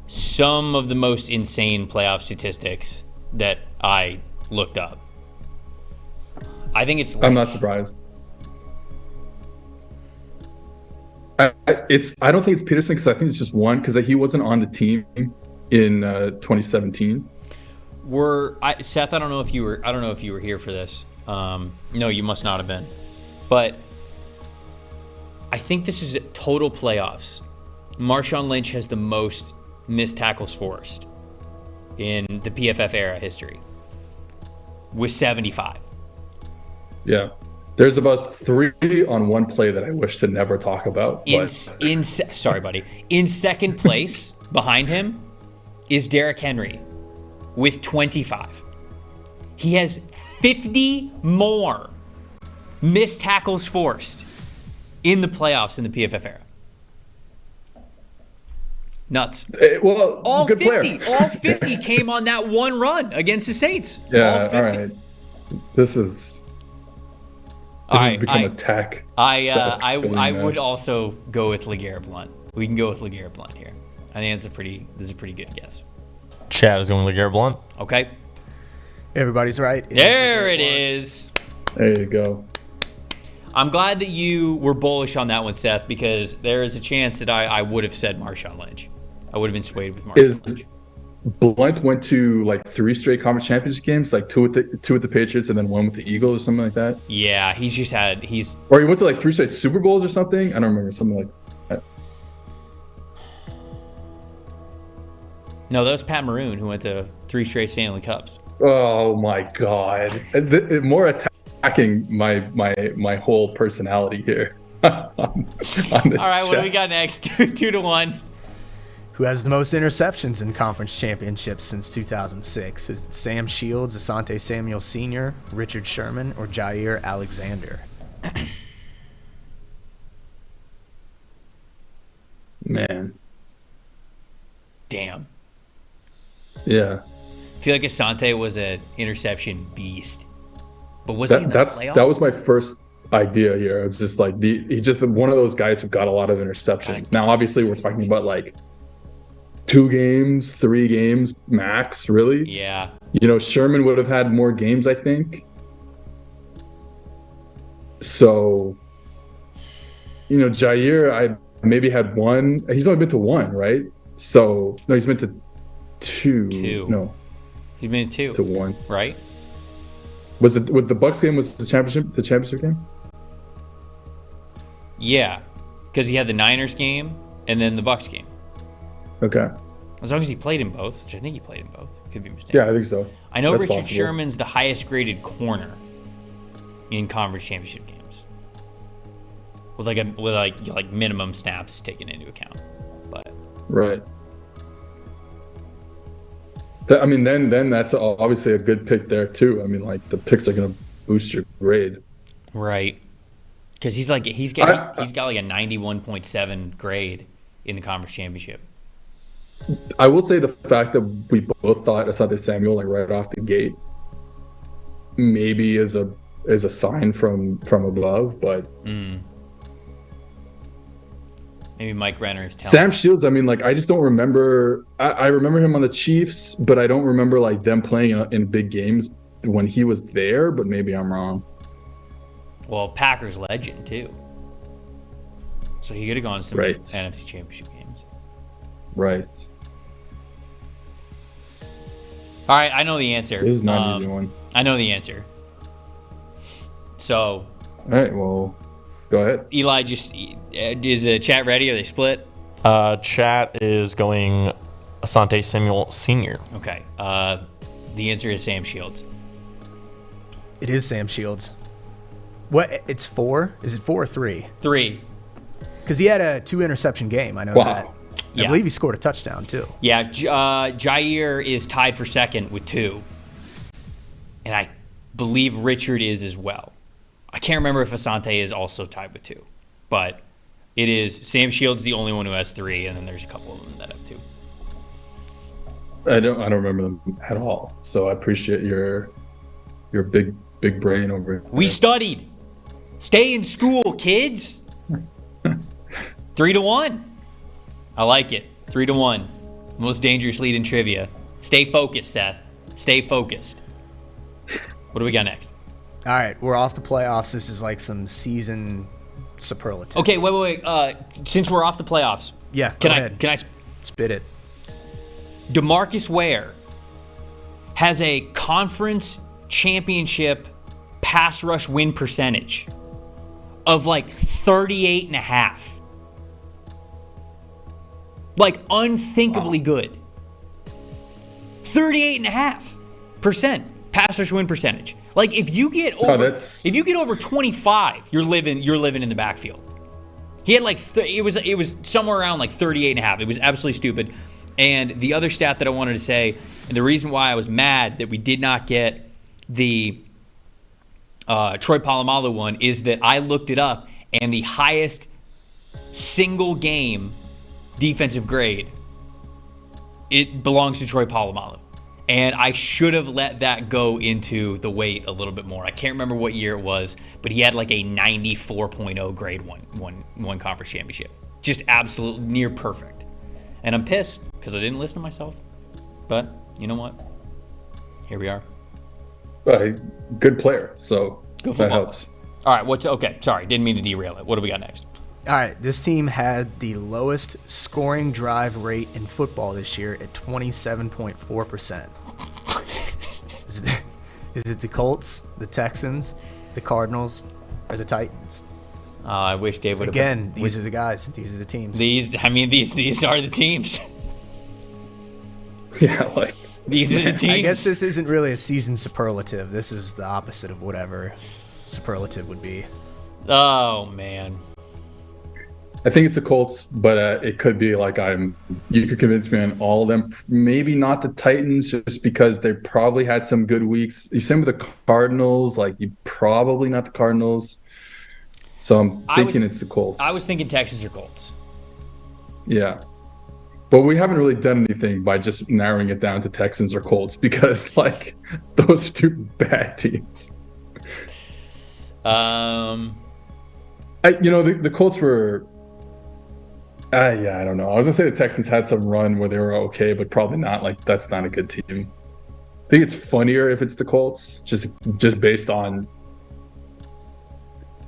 some of the most insane playoff statistics that I looked up. I think it's Lynch. I'm not surprised. I don't think it's Peterson because I think it's just 1 because he wasn't on the team in 2017. Seth, I don't know if you were here for this. No, you must not have been. But I think this is total playoffs. Marshawn Lynch has the most missed tackles forced in the PFF era history with 75. Yeah. There's about 3 on 1 play that I wish to never talk about. Sorry, buddy. In second place behind him is Derrick Henry with 25. He has 50 more missed tackles forced in the playoffs in the PFF era. Nuts. Well, all good 50. player. All 50 came on that 1 run against the Saints. Yeah, all right. This has become a tech. I would also go with LeGarrette Blount. We can go with LeGarrette Blount here. I think this is a pretty good guess. Chad is going with LeGarrette Blount. Okay. Everybody's right. There it is. There you go. I'm glad that you were bullish on that one, Seth, because there is a chance that I would have said Marshawn Lynch. I would have been swayed with Marshawn Lynch. Blount went to like 3 straight conference championship games, like 2 with the Patriots and then 1 with the Eagles or something like that. Yeah, or he went to like 3 straight Super Bowls or something. I don't remember, something like that. No, that was Pat Maroon who went to 3 straight Stanley Cups. Oh my God! More attacking my whole personality here. on this All right, chat. what do we got next? 2-1. Who has the most interceptions in conference championships since 2006? Is it Sam Shields, Asante Samuel Sr., Richard Sherman, or Jair Alexander? Man. Damn. Yeah. I feel like Asante was an interception beast. But was he in the playoffs? That was my first idea here. It's just like he's just one of those guys who got a lot of interceptions. Now, obviously, we're talking about like 2 games, 3 games max, really. Yeah. Sherman would have had more games, I think. So, Jair, I maybe had 1. He's only been to 1, right? So, no, he's been to 2. 2. No. He's been to 2. To 1. Right? Was the Bucks game was the championship game? Yeah. Because he had the Niners game and then the Bucks game. Okay. As long as he played in both, which I think he played in both. Could be mistaken. Yeah, I think so. I know That's Richard possible. Sherman's the highest graded corner in conference championship games. With like minimum snaps taken into account. But right. Then that's obviously a good pick there too. I mean, like the picks are going to boost your grade. Right. Cuz he's got like a 91.7 grade in the conference championship. I will say the fact that we both thought Asante Samuel like right off the gate maybe is a sign from above, but maybe Mike Renner is telling Sam Shields, I mean, like I just don't remember. I remember him on the Chiefs, but I don't remember like them playing in big games when he was there. But maybe I'm wrong. Well, Packers legend too, so he could have gone to some Right. NFC Championship games. Right. All right, I know the answer. This is not an easy one. I know the answer. So, All right, well, go ahead. Eli, is the chat ready? Are they split? Chat is going Asante Samuel Sr. Okay. The answer is Sam Shields. It is Sam Shields. What? It's 4? Is it 4 or 3? 3. Because he had a 2 interception game. I know that. Yeah. I believe he scored a touchdown too. Yeah, Jair is tied for second with 2. And I believe Richard is as well. I can't remember if Asante is also tied with 2. But it is Sam Shields the only one who has 3, and then there's a couple of them that have 2. I don't remember them at all. So I appreciate your big brain over here. We studied. Stay in school, kids. 3-1. I like it. 3-1. Most dangerous lead in trivia. Stay focused, Seth. Stay focused. What do we got next? All right, we're off the playoffs. This is like some season superlatives. Okay, wait. Since we're off the playoffs, Yeah, can go I ahead. can I Spit it. DeMarcus Ware has a conference championship pass rush win percentage of like 38.5. Like unthinkably good. 38.5% pass rush win percentage. Like if you get over 25, you're living in the backfield. He had like it was somewhere around like 38.5. It was absolutely stupid. And the other stat that I wanted to say, and the reason why I was mad that we did not get the Troy Polamalu one, is that I looked it up, and the highest single game defensive grade, it belongs to Troy Polamalu. And I should have let that go into the weight a little bit more. I can't remember what year it was, but he had like a 94.0 grade one conference championship. Just absolute near perfect. And I'm pissed because I didn't listen to myself. But you know what? Here we are. Good player, so Good that football. helps. All right, okay, sorry, didn't mean to derail it. What do we got next? All right, this team had the lowest scoring drive rate in football this year at 27.4%. Is it the Colts, the Texans, the Cardinals, or the Titans? I wish Dave would have. Again, these are the guys. These are the teams. These are the teams. Yeah, like these are the teams. I guess this isn't really a season superlative. This is the opposite of whatever superlative would be. Oh man. I think it's the Colts, but it could be like you could convince me on all of them. Maybe not the Titans, just because they probably had some good weeks. You same with the Cardinals, like you probably not the Cardinals. So I'm thinking it's the Colts. I was thinking Texans or Colts. Yeah. But we haven't really done anything by just narrowing it down to Texans or Colts because like those are two bad teams. Um the Colts were I don't know. I was gonna say the Texans had some run where they were okay, but probably not. Like that's not a good team. I think it's funnier if it's the Colts, just based on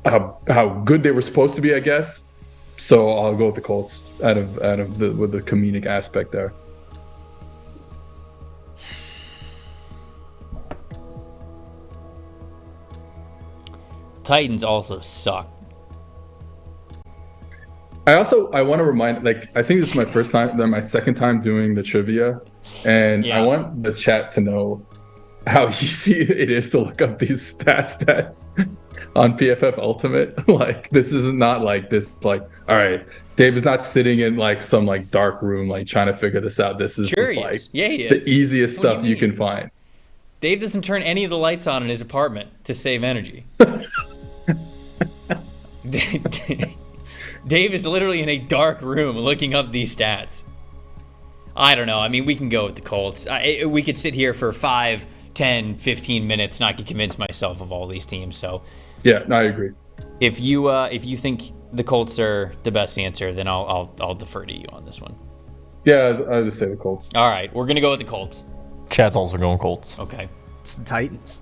how good they were supposed to be, I guess. So I'll go with the Colts with the comedic aspect there. Titans also suck. I want to remind, like, I think this is my first time, then my second time doing the trivia, and I want the chat to know how easy it is to look up these stats that on PFF Ultimate. Like, this is not like this, like, all right, Dave is not sitting in like some like dark room, like trying to figure this out. This is just like the easiest stuff you can find. Dave doesn't turn any of the lights on in his apartment to save energy. Dave is literally in a dark room looking up these stats. I don't know. I mean, we can go with the Colts. We could sit here for 5, 10, 15 minutes and I could convince myself of all these teams. So, yeah, no, I agree. If you think the Colts are the best answer, then I'll defer to you on this one. Yeah, I'll just say the Colts. All right, we're gonna go with the Colts. Chad's also going Colts. Okay, it's the Titans.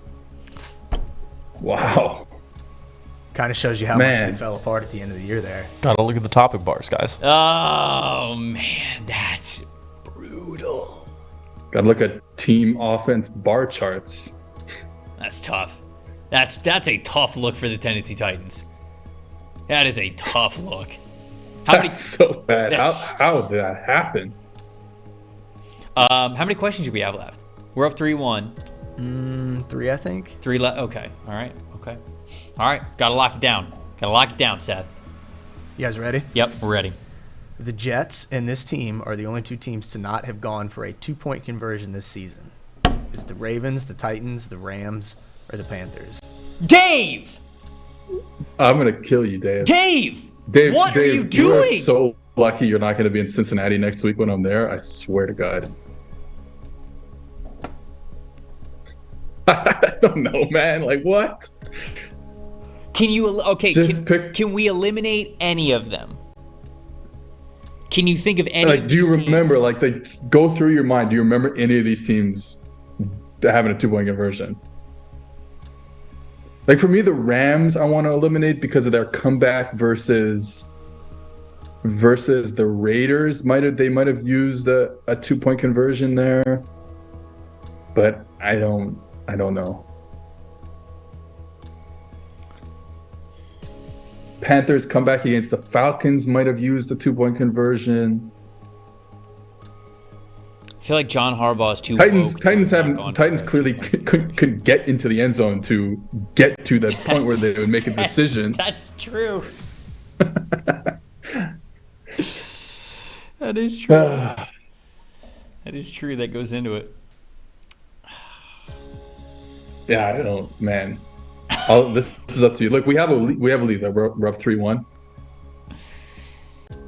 Wow. Kind of shows you how much they fell apart at the end of the year there. Gotta look at the topic bars, guys. Oh, man, that's brutal. Gotta look at team offense bar charts. That's tough. That's a tough look for the Tennessee Titans. That is a tough look. That's so bad. How did that happen? How many questions do we have left? We're up 3-1. 3, I think. 3 left. Okay. All right. Okay. All right. Gotta lock it down. Gotta lock it down, Seth. You guys ready? Yep, we're ready. The Jets and this team are the only two teams to not have gone for a 2-point conversion this season. Is it the Ravens, the Titans, the Rams, or the Panthers? Dave! I'm gonna kill you, Dave. Dave, what are you doing? You're so lucky you're not gonna be in Cincinnati next week when I'm there. I swear to God. I don't know, man. Like what? Can you can we eliminate any of them? Can you think of any? Like, do you remember? Like, go through your mind. Do you remember any of these teams having a 2-point conversion? Like for me, the Rams I want to eliminate because of their comeback versus the Raiders. They might have used a 2-point conversion there, but I don't know. Panthers comeback against the Falcons might have used a 2-point conversion. I feel like John Harbaugh is too. Titans clearly could get into the end zone to get to the point where they would make a decision. That's true. That is true. That is true. That goes into it. Yeah, I don't, man. This is up to you. Look, we have a lead. We're up 3-1.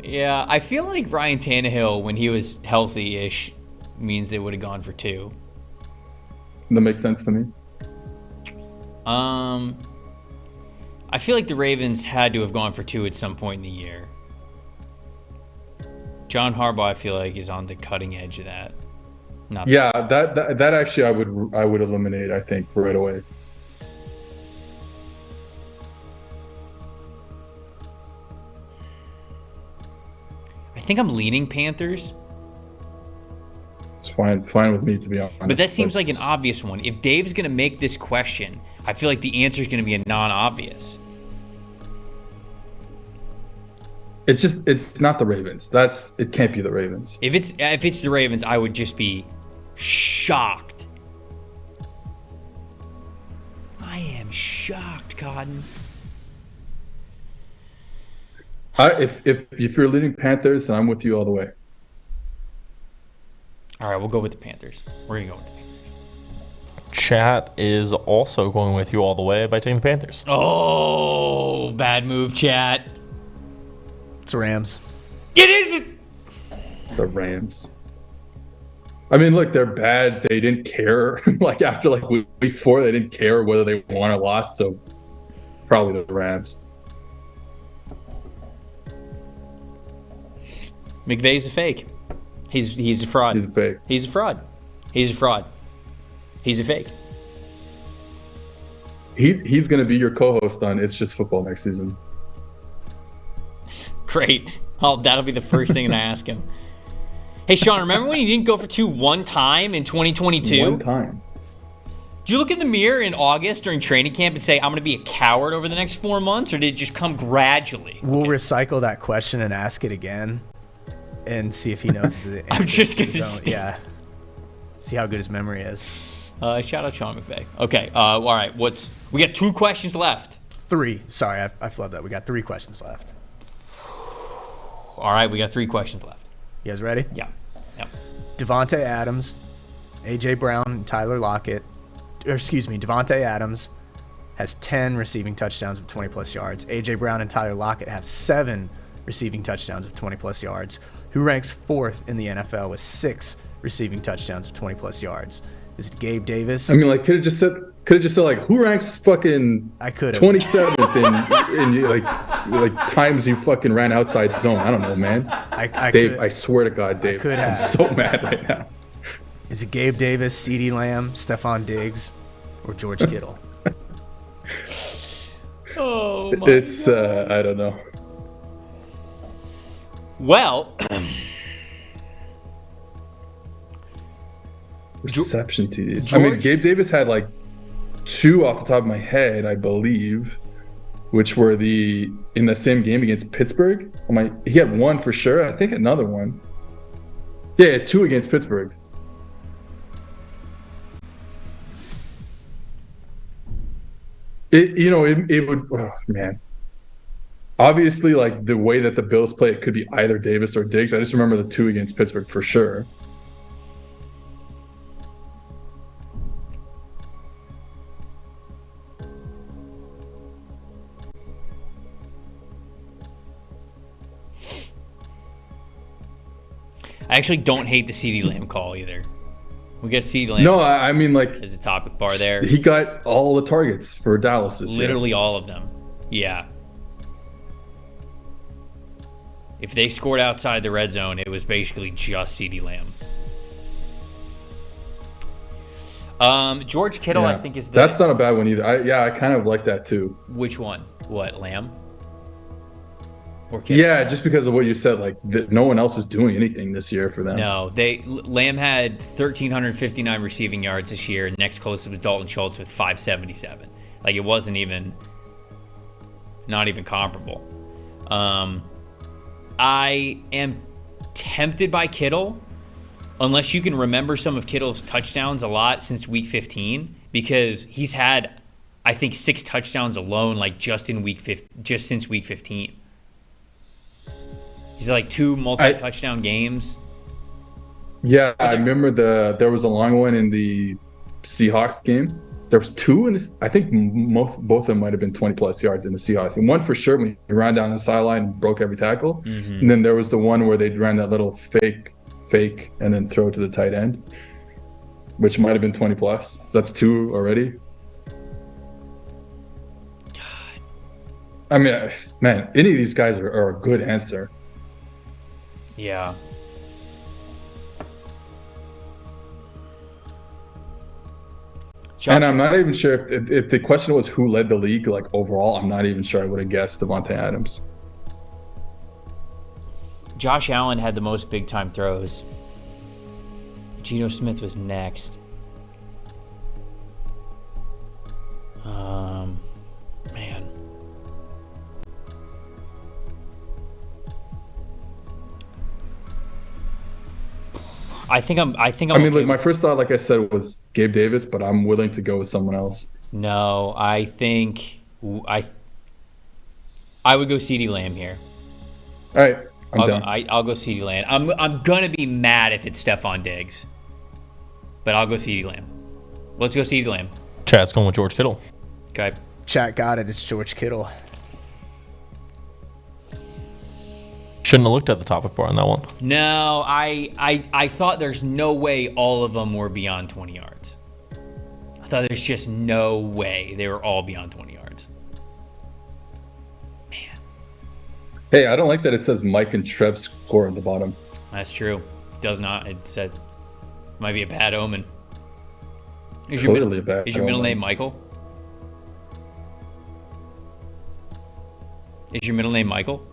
Yeah, I feel like Ryan Tannehill, when he was healthy-ish, means they would have gone for 2. That makes sense to me. I feel like the Ravens had to have gone for 2 at some point in the year. John Harbaugh, I feel like, is on the cutting edge of that. That actually I would eliminate, I think, right away. I think I'm leaning Panthers. It's fine with me, to be honest. But that seems like an obvious one. If Dave's going to make this question, I feel like the answer is going to be a non-obvious. It's not the Ravens. It can't be the Ravens. If it's the Ravens, I would just be shocked. I am shocked, Cotton. If you're leading Panthers, then I'm with you all the way. All right, we'll go with the Panthers. We're going to go with the Panthers. Chat is also going with you all the way by taking the Panthers. Oh, bad move, chat. It's Rams. It is. The Rams. I mean, look, they're bad. They didn't care. Like after like week 4, they didn't care whether they won or lost. So probably the Rams. McVay's a fake. He's a fraud. He's a fake. He's a fraud. He's a fraud. He's a fake. He's going to be your co-host on It's Just Football next season. Great. Oh, that'll be the first thing that I ask him. Hey, Sean, remember when you didn't go for 2 one time in 2022? One time. Did you look in the mirror in August during training camp and say, I'm going to be a coward over the next 4 months, or did it just come gradually? We'll recycle that question and ask it again and see if he knows the answer. I'm just going to Yeah. See how good his memory is. Shout out Sean McVay. Okay, all right. We got 2 questions left. 3. Sorry, I flubbed that. We got 3 questions left. All right, we got 3 questions left. You guys ready? Yeah. Devontae Adams, A.J. Brown, and Tyler Lockett. Devontae Adams has 10 receiving touchdowns of 20-plus yards. A.J. Brown and Tyler Lockett have 7 receiving touchdowns of 20-plus yards. Who ranks 4th in the NFL with 6 receiving touchdowns of 20-plus yards? Is it Gabe Davis? I mean, like, could have just said like, who ranks fucking 27th in like times you fucking ran outside zone? I don't know, man. Dave, I swear to God, Dave, I'm so mad right now. Is it Gabe Davis, CeeDee Lamb, Stephon Diggs, or George Kittle? Oh my It's I don't know. Well, reception TDs. I mean, Gabe Davis had like 2 off the top of my head, I believe, which were in the same game against Pittsburgh. He had 1 for sure. I think another one. Yeah, 2 against Pittsburgh. It would. Oh, man. Obviously, like the way that the Bills play, it could be either Davis or Diggs. I just remember the 2 against Pittsburgh for sure. I actually don't hate the CeeDee Lamb call either. We got CeeDee Lamb. No, I mean, like, as a topic bar there. He got all the targets for Dallas this year. Literally all of them. Yeah. If they scored outside the red zone, it was basically just CeeDee Lamb. George Kittle, I think, is the... That's not a bad one either. I kind of like that too. Which one? What, Lamb? Or Kittle? Yeah, just because of what you said, like no one else was doing anything this year for them. No, Lamb had 1,359 receiving yards this year. Next closest was Dalton Schultz with 577. Like, it wasn't even... Not even comparable. I am tempted by Kittle, unless you can remember some of Kittle's touchdowns a lot since week 15, because he's had, I think, 6 touchdowns alone, like just since week 15. He's like 2 multi-touchdown games. Yeah, I remember there was a long one in the Seahawks game. There was 2, and I think both of them might have been 20-plus yards in the Seahawks. And 1 for sure when he ran down the sideline and broke every tackle. Mm-hmm. And then there was the one where they ran that little fake, and then throw to the tight end, which might have been 20-plus. So that's 2 already. God. I mean, man, any of these guys are a good answer. Yeah. And I'm not even sure if the question was who led the league, like overall, I'm not even sure I would have guessed Devontae Adams. Josh Allen had the most big-time throws. Geno Smith was next. Man. I mean, look, my first thought, like I said, was Gabe Davis, but I'm willing to go with someone else. No, I think I would go CeeDee Lamb here. All right, I'm done. I'll go CeeDee Lamb. I'm gonna be mad if it's Stephon Diggs, but I'll go CeeDee Lamb. Let's go CeeDee Lamb. Chad's going with George Kittle. Okay. Chat got it. It's George Kittle. Shouldn't have looked at the topic bar on that one. No, I thought there's no way all of them were beyond 20 yards. I thought there's just no way they were all beyond 20 yards. Man. Hey, I don't like that it says Mike and Trev score at the bottom. That's true. It does not. It said might be a bad omen. Is Totally a bad Is your middle omen. name Michael? Is your middle name Michael?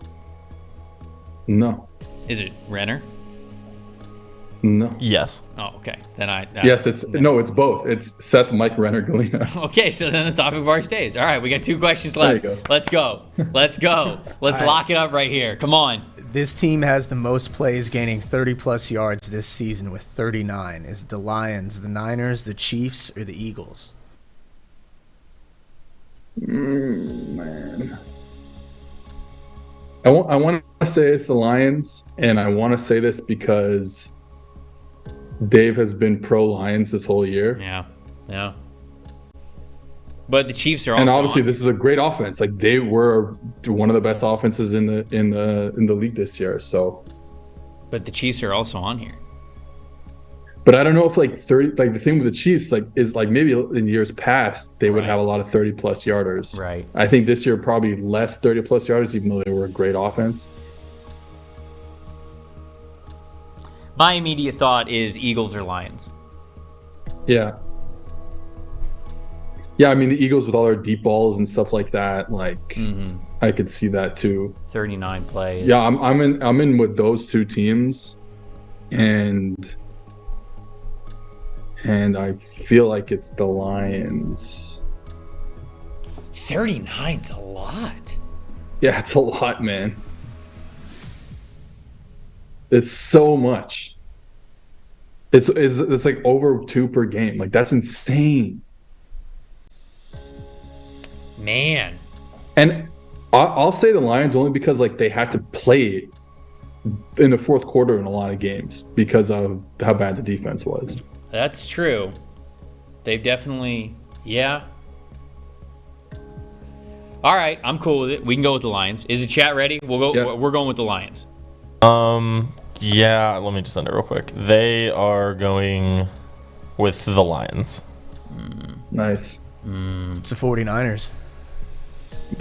No. Is it Renner? No. Yes. Oh, okay. Then Yes, it's both. It's Seth, Mike, Renner, Galena. Okay, so then the topic bar stays. All right, we got 2 questions left. There you go. Let's go. Let's go. Let's lock it up right here. Come on. This team has the most plays gaining 30-plus yards this season with 39. Is it the Lions, the Niners, the Chiefs, or the Eagles? Man. I want to say it's the Lions, and I want to say this because Dave has been pro Lions this whole year. Yeah. But the Chiefs are also And obviously this is a great offense. Like they were one of the best offenses in the league this year. So But the Chiefs are also on here. but I don't know if like 30 like the thing with the Chiefs like is like maybe in years past they would have a lot of 30 plus yarders. Right. I think this year probably less 30 plus yarders even though they were a great offense. My immediate thought is Eagles or Lions. Yeah. Yeah, I mean the Eagles with all their deep balls and stuff like that, like I could see that too. 39 plays. Yeah, I'm in with those two teams, and I feel like it's the Lions. 39's a lot. Yeah, it's a lot, man. It's so much. It's like over 2 per game. Like that's insane. Man. And I'll say the Lions only because like they had to play in the fourth quarter in a lot of games because of how bad the defense was. That's true. They've definitely, yeah. All right, I'm cool with it. We can go with the Lions. Is the chat ready? We'll go. Yeah. We're going with the Lions. Yeah, let me just send it real quick. They are going with the Lions. Nice. It's the 49ers.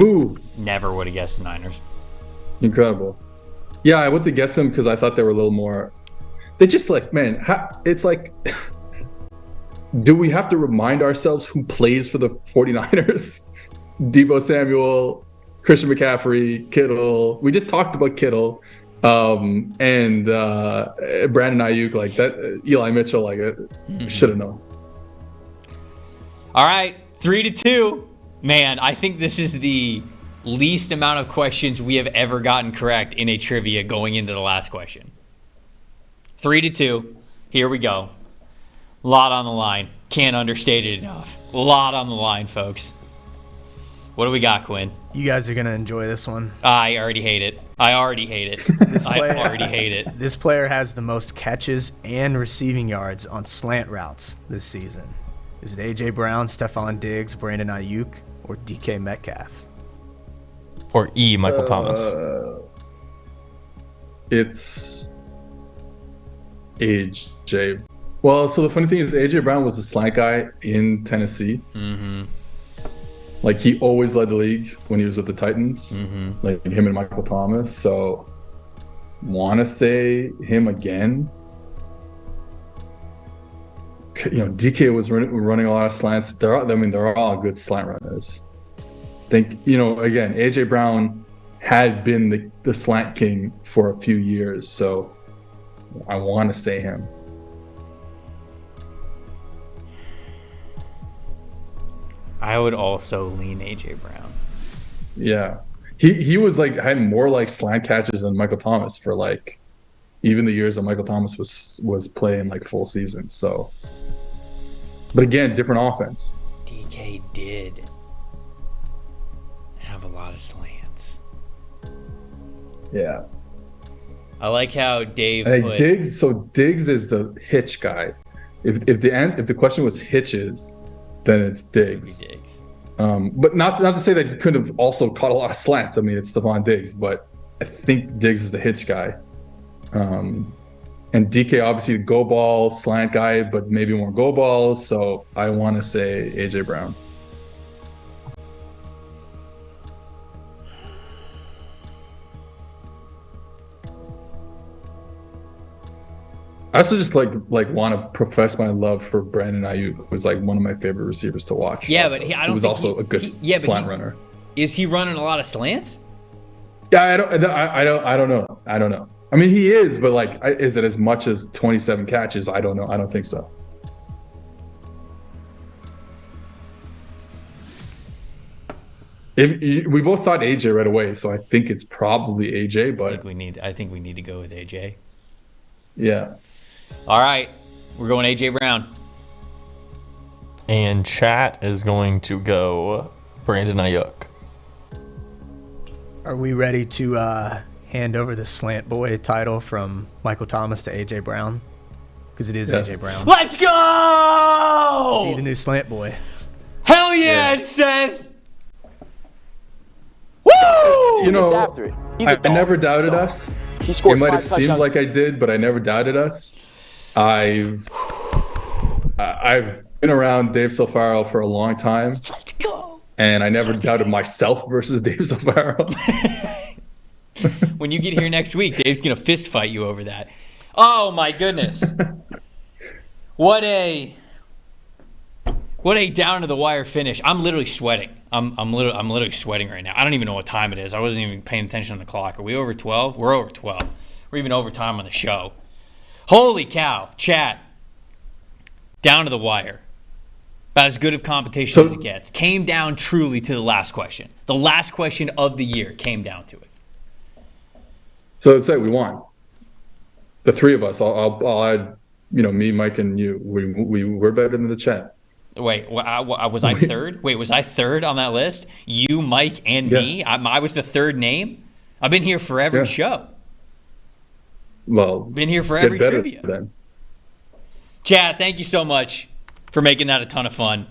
Ooh, Never would have guessed the Niners. incredible. Yeah, I went to guess them because I thought they were a little more. They just like, man, it's like, do we have to remind ourselves who plays for the 49ers? Deebo Samuel, Christian McCaffrey, Kittle. We just talked about Kittle, and Brandon Ayuk, like that. Eli Mitchell, like should have known. All right, 3-2. Man, I think this is the least amount of questions we have ever gotten correct in a trivia going into the last question. 3-2. Here we go. A lot on the line. Can't understate it enough. A lot on the line, folks. What do we got, Quinn? You guys are going to enjoy this one. I already hate it. I already hate it. This player has the most catches and receiving yards on slant routes this season. Is it A.J. Brown, Stephon Diggs, Brandon Ayuk, or DK Metcalf? Or Michael Thomas. It's AJ. Well, so the funny thing is AJ Brown was a slant guy in Tennessee. Like he always led the league when he was with the Titans. Like him and Michael Thomas. So want to say him again. You know, DK was running a lot of slants. They're all good slant runners. I think, you know, again, AJ Brown had been the slant king for a few years, so I want to say him. I would also lean AJ Brown. Yeah, he was like had more like slant catches than Michael Thomas for like even the years that Michael Thomas was playing like full season. So, but again, different offense. DK did have a lot of slants. Yeah. I like how Dave Hey, put Diggs. So Diggs is the hitch guy. If the question was hitches, then it's Diggs. But not to say that he couldn't have also caught a lot of slants. I mean, it's Stephon Diggs, but I think Diggs is the hitch guy. And DK obviously the go ball slant guy, but maybe more go balls. So I want to say AJ Brown. I also just like want to profess my love for Brandon Ayuk, who was like one of my favorite receivers to watch. Yeah, also. but I don't he was think also a good slant runner. Is he running a lot of slants? Yeah, I don't know. I mean, he is, but like, is it as much as 27 catches? I don't know. I don't think so. We both thought AJ right away, so I think it's probably AJ. But I think we need to go with AJ. Yeah. All right, we're going AJ Brown. And chat is going to go Brandon Ayuk. Are we ready to hand over the slant boy title from Michael Thomas to AJ Brown? Because it is AJ Brown. Let's go! Is he the new slant boy? Hell yeah, Seth! Woo! You know, after it. I never doubted us. He scored it might 5 have touchdowns. seemed like I did, but I never doubted us. I've been around Dave Silfaro for a long time. Let's go! And I never doubted myself versus Dave Silfaro. When you get here next week, Dave's going to fist fight you over that. Oh, my goodness. What a down to the wire finish. I'm literally sweating. I'm literally sweating right now. I don't even know what time it is. I wasn't even paying attention on the clock. Are we over 12? We're over 12. We're even over time on the show. Holy cow. Chat. Down to the wire. About as good of competition as it gets. Came down truly to the last question. The last question of the year came down to it. So let's say we won. The three of us. I'll add, me, Mike, and you. We're better than the chat. Wait, was I third? Wait, was I third on that list? You, Mike, and me? I was the third name? I've been here for every show. Well, been here for every trivia. Then. Chad, thank you so much for making that a ton of fun.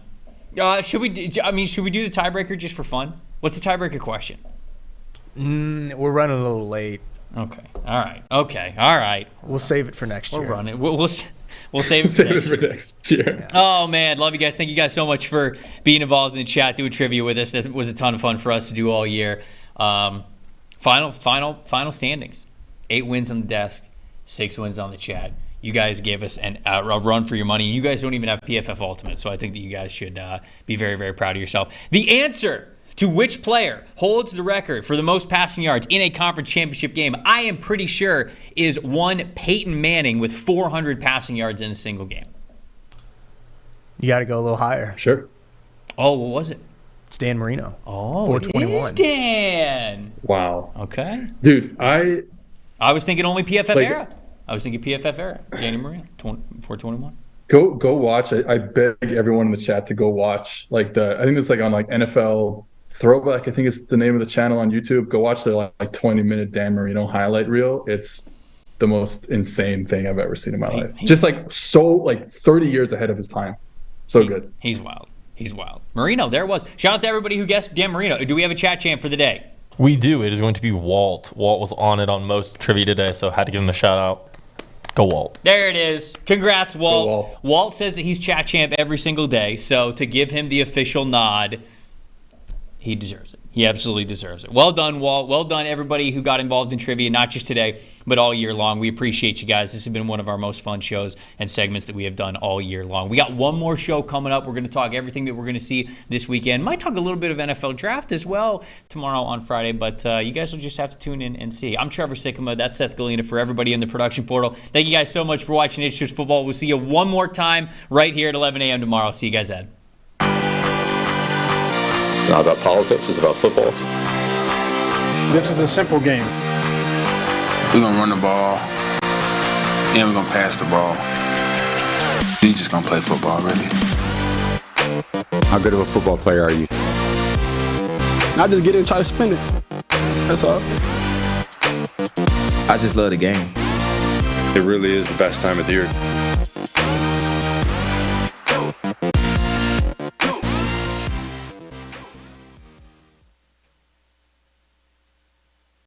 Should we do the tiebreaker just for fun? What's the tiebreaker question? We're running a little late. Okay. All right. We'll save it for next year. We'll run it. We'll save it for next year. Yeah. Oh, man. Love you guys. Thank you guys so much for being involved in the chat, doing trivia with us. That was a ton of fun for us to do all year. Final standings. 8 wins on the desk, 6 wins on the chat. You guys gave us a run for your money. You guys don't even have PFF Ultimate, so I think that you guys should be very, very proud of yourself. The answer to which player holds the record for the most passing yards in a conference championship game, I am pretty sure, is one Peyton Manning with 400 passing yards in a single game. You got to go a little higher. Sure. Oh, what was it? It's Dan Marino. Oh, 421. it is Dan. Wow. Okay. Dude, I was thinking only PFF era. I was thinking PFF era. Danny Marino, 421. Go watch. I beg everyone in the chat to go watch. I think it's on NFL Throwback, I think it's the name of the channel on YouTube. Go watch the 20-minute Dan Marino highlight reel. It's the most insane thing I've ever seen in my life. Just 30 years ahead of his time. So good. He's wild. Marino, there it was. Shout out to everybody who guessed Dan Marino. Do we have a chat champ for the day? We do. It is going to be Walt. Walt was on it on most trivia today, so I had to give him a shout out. Go Walt. There it is. Congrats, Walt. Go Walt. Walt says that he's chat champ every single day, so to give him the official nod, he deserves it. He absolutely deserves it. Well done, Walt. Well done, everybody who got involved in trivia, not just today, but all year long. We appreciate you guys. This has been one of our most fun shows and segments that we have done all year long. We got one more show coming up. We're going to talk everything that we're going to see this weekend. Might talk a little bit of NFL draft as well tomorrow on Friday, but you guys will just have to tune in and see. I'm Trevor Sikkema. That's Seth Galina for everybody in the production portal. Thank you guys so much for watching It's Just Football. We'll see you one more time right here at 11 a.m. tomorrow. See you guys then. It's not about politics, it's about football. This is a simple game. We're going to run the ball, and we're going to pass the ball. He's just going to play football, really. How good of a football player are you? Not just get it and try to spin it. That's all. I just love the game. It really is the best time of the year.